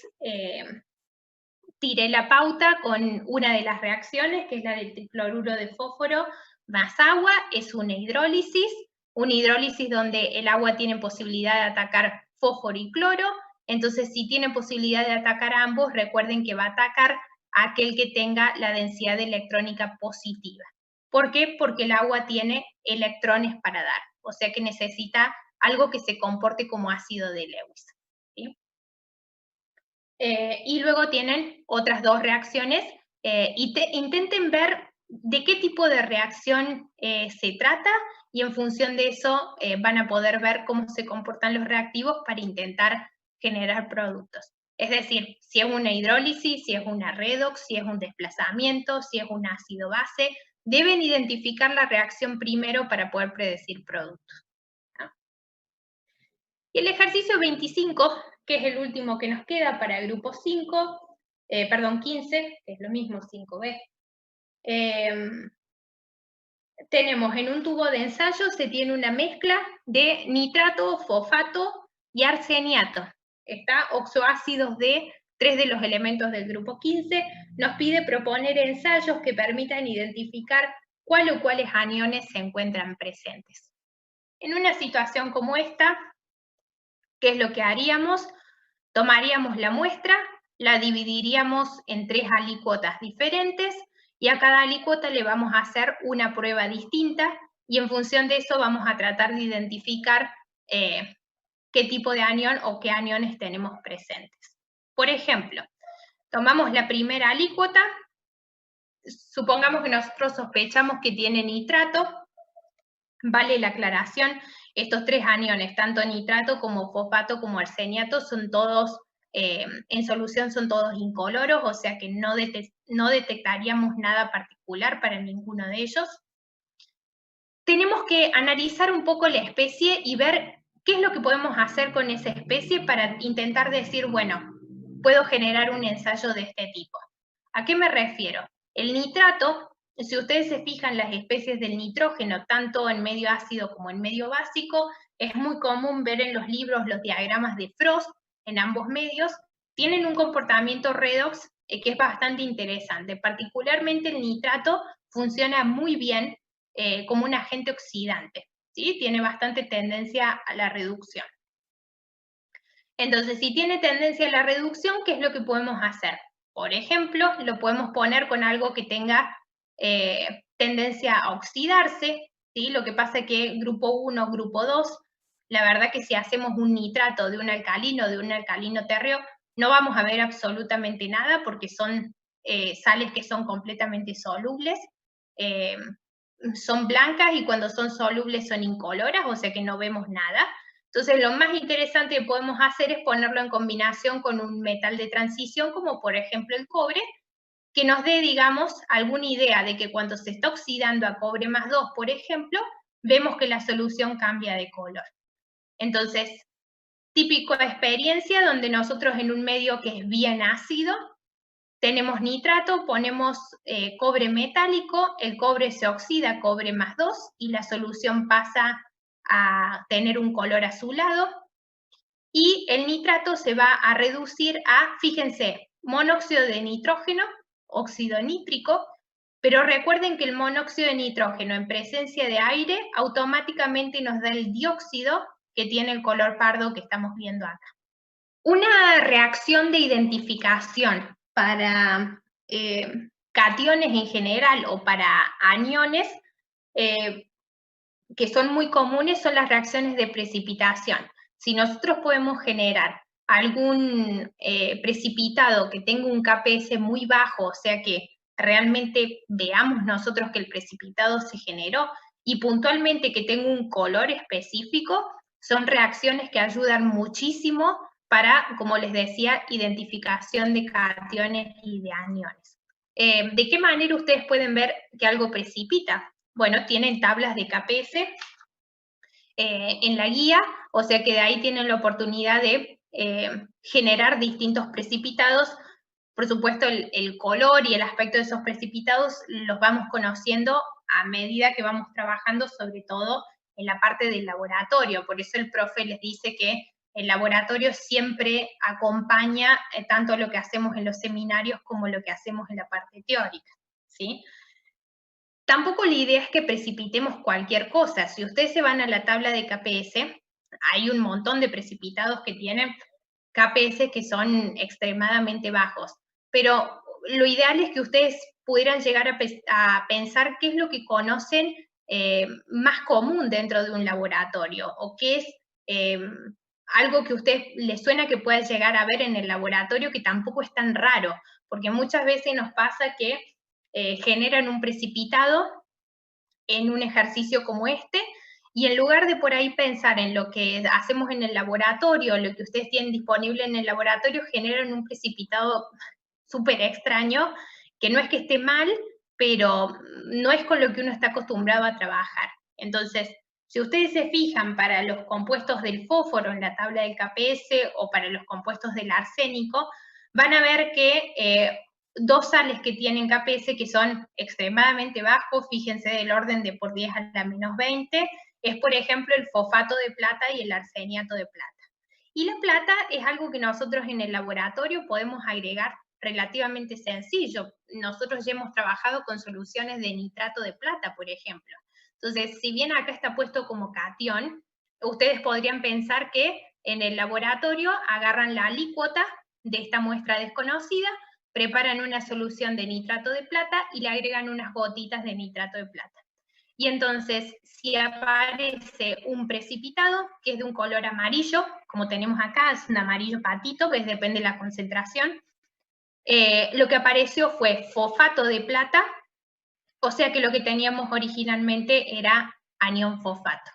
tiré la pauta con una de las reacciones, que es la del tricloruro de fósforo más agua, es una hidrólisis donde el agua tiene posibilidad de atacar fósforo y cloro. Entonces, si tiene posibilidad de atacar a ambos, recuerden que va a atacar a aquel que tenga la densidad electrónica positiva. ¿Por qué? Porque el agua tiene electrones para dar, o sea que necesita algo que se comporte como ácido de Lewis. ¿Sí? Y luego tienen otras 2 reacciones. Intenten ver de qué tipo de reacción se trata, y en función de eso van a poder ver cómo se comportan los reactivos para intentar generar productos. Es decir, si es una hidrólisis, si es una redox, si es un desplazamiento, si es un ácido base, deben identificar la reacción primero para poder predecir productos. ¿No? Y el ejercicio 25, que es el último que nos queda para el grupo 5, perdón, 15, que es lo mismo, 5B. Tenemos en un tubo de ensayo, se tiene una mezcla de nitrato, fosfato y arseniato. Está oxoácidos de 3 de los elementos del grupo 15. Nos pide proponer ensayos que permitan identificar cuál o cuáles aniones se encuentran presentes. En una situación como esta, ¿qué es lo que haríamos? Tomaríamos la muestra, la dividiríamos en 3 alícuotas diferentes y a cada alícuota le vamos a hacer una prueba distinta, y en función de eso vamos a tratar de identificar qué tipo de anión o qué aniones tenemos presentes. Por ejemplo, tomamos la primera alícuota, supongamos que nosotros sospechamos que tiene nitrato. Vale la aclaración, estos 3 aniones, tanto nitrato como fosfato como arseniato, son todos, en solución son todos incoloros, o sea que no detectaríamos nada particular para ninguno de ellos. Tenemos que analizar un poco la especie y ver qué es lo que podemos hacer con esa especie para intentar decir, bueno, puedo generar un ensayo de este tipo. ¿A qué me refiero? El nitrato, si ustedes se fijan, las especies del nitrógeno, tanto en medio ácido como en medio básico, es muy común ver en los libros los diagramas de Frost en ambos medios, tienen un comportamiento redox que es bastante interesante. Particularmente el nitrato funciona muy bien como un agente oxidante, ¿sí? Tiene bastante tendencia a la reducción. Entonces, si tiene tendencia a la reducción, ¿qué es lo que podemos hacer? Por ejemplo, lo podemos poner con algo que tenga tendencia a oxidarse, ¿sí? Lo que pasa es que grupo 1, grupo 2, la verdad que si hacemos un nitrato de un alcalino térreo, no vamos a ver absolutamente nada porque son sales que son completamente solubles, son blancas, y cuando son solubles son incoloras, o sea que no vemos nada. Entonces, lo más interesante que podemos hacer es ponerlo en combinación con un metal de transición, como por ejemplo el cobre, que nos dé, digamos, alguna idea de que cuando se está oxidando a cobre más 2, por ejemplo, vemos que la solución cambia de color. Entonces, típico experiencia donde nosotros en un medio que es bien ácido, tenemos nitrato, ponemos cobre metálico, el cobre se oxida a cobre más 2 y la solución pasa a tener un color azulado, y el nitrato se va a reducir a, fíjense, monóxido de nitrógeno, óxido nítrico, pero recuerden que el monóxido de nitrógeno en presencia de aire automáticamente nos da el dióxido, que tiene el color pardo que estamos viendo acá. Una reacción de identificación para cationes en general o para aniones que son muy comunes son las reacciones de precipitación. Si nosotros podemos generar algún precipitado que tenga un KPS muy bajo, o sea que realmente veamos nosotros que el precipitado se generó, y puntualmente que tenga un color específico, son reacciones que ayudan muchísimo para, como les decía, identificación de cationes y de aniones. ¿De qué manera ustedes pueden ver que algo precipita? Bueno, tienen tablas de KPS en la guía, o sea que de ahí tienen la oportunidad de generar distintos precipitados. Por supuesto, el color y el aspecto de esos precipitados los vamos conociendo a medida que vamos trabajando, sobre todo en la parte del laboratorio. Por eso el profe les dice que el laboratorio siempre acompaña tanto lo que hacemos en los seminarios como lo que hacemos en la parte teórica, ¿sí? Tampoco la idea es que precipitemos cualquier cosa. Si ustedes se van a la tabla de KPS, hay un montón de precipitados que tienen KPS que son extremadamente bajos. Pero lo ideal es que ustedes pudieran llegar a pensar qué es lo que conocen más común dentro de un laboratorio o qué es algo que a usted les suena que pueda llegar a ver en el laboratorio que tampoco es tan raro, porque muchas veces nos pasa que generan un precipitado en un ejercicio como este, y en lugar de por ahí pensar en lo que hacemos en el laboratorio, lo que ustedes tienen disponible en el laboratorio, generan un precipitado súper extraño, que no es que esté mal, pero no es con lo que uno está acostumbrado a trabajar. Entonces, si ustedes se fijan para los compuestos del fósforo en la tabla del KPS o para los compuestos del arsénico, van a ver que dos sales que tienen KPS que son extremadamente bajos, fíjense del orden de por 10 a la menos 20, es por ejemplo el fosfato de plata y el arseniato de plata. Y la plata es algo que nosotros en el laboratorio podemos agregar relativamente sencillo. Nosotros ya hemos trabajado con soluciones de nitrato de plata, por ejemplo. Entonces, si bien acá está puesto como catión, ustedes podrían pensar que en el laboratorio agarran la alícuota de esta muestra desconocida, preparan una solución de nitrato de plata y le agregan unas gotitas de nitrato de plata. Y entonces, si aparece un precipitado, que es de un color amarillo, como tenemos acá, es un amarillo patito, que depende de la concentración, lo que apareció fue fosfato de plata, o sea que lo que teníamos originalmente era anión fosfato.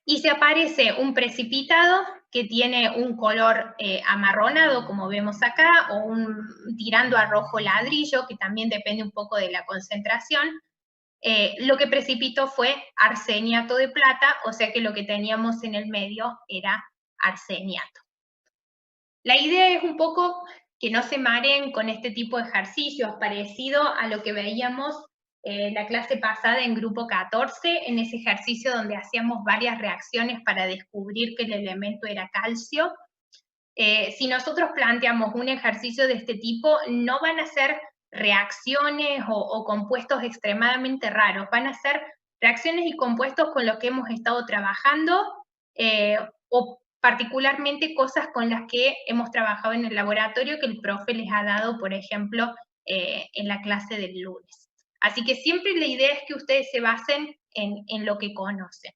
Y si aparece un precipitado que tiene un color amarronado, como vemos acá, o tirando a rojo ladrillo, que también depende un poco de la concentración, lo que precipitó fue arseniato de plata, o sea que lo que teníamos en el medio era arseniato. La idea es un poco que no se mareen con este tipo de ejercicios, parecido a lo que veíamos la clase pasada en grupo 14, en ese ejercicio donde hacíamos varias reacciones para descubrir que el elemento era calcio. Si nosotros planteamos un ejercicio de este tipo, no van a ser reacciones o compuestos extremadamente raros, van a ser reacciones y compuestos con los que hemos estado trabajando o particularmente cosas con las que hemos trabajado en el laboratorio que el profe les ha dado, por ejemplo, en la clase del lunes. Así que siempre la idea es que ustedes se basen en lo que conocen.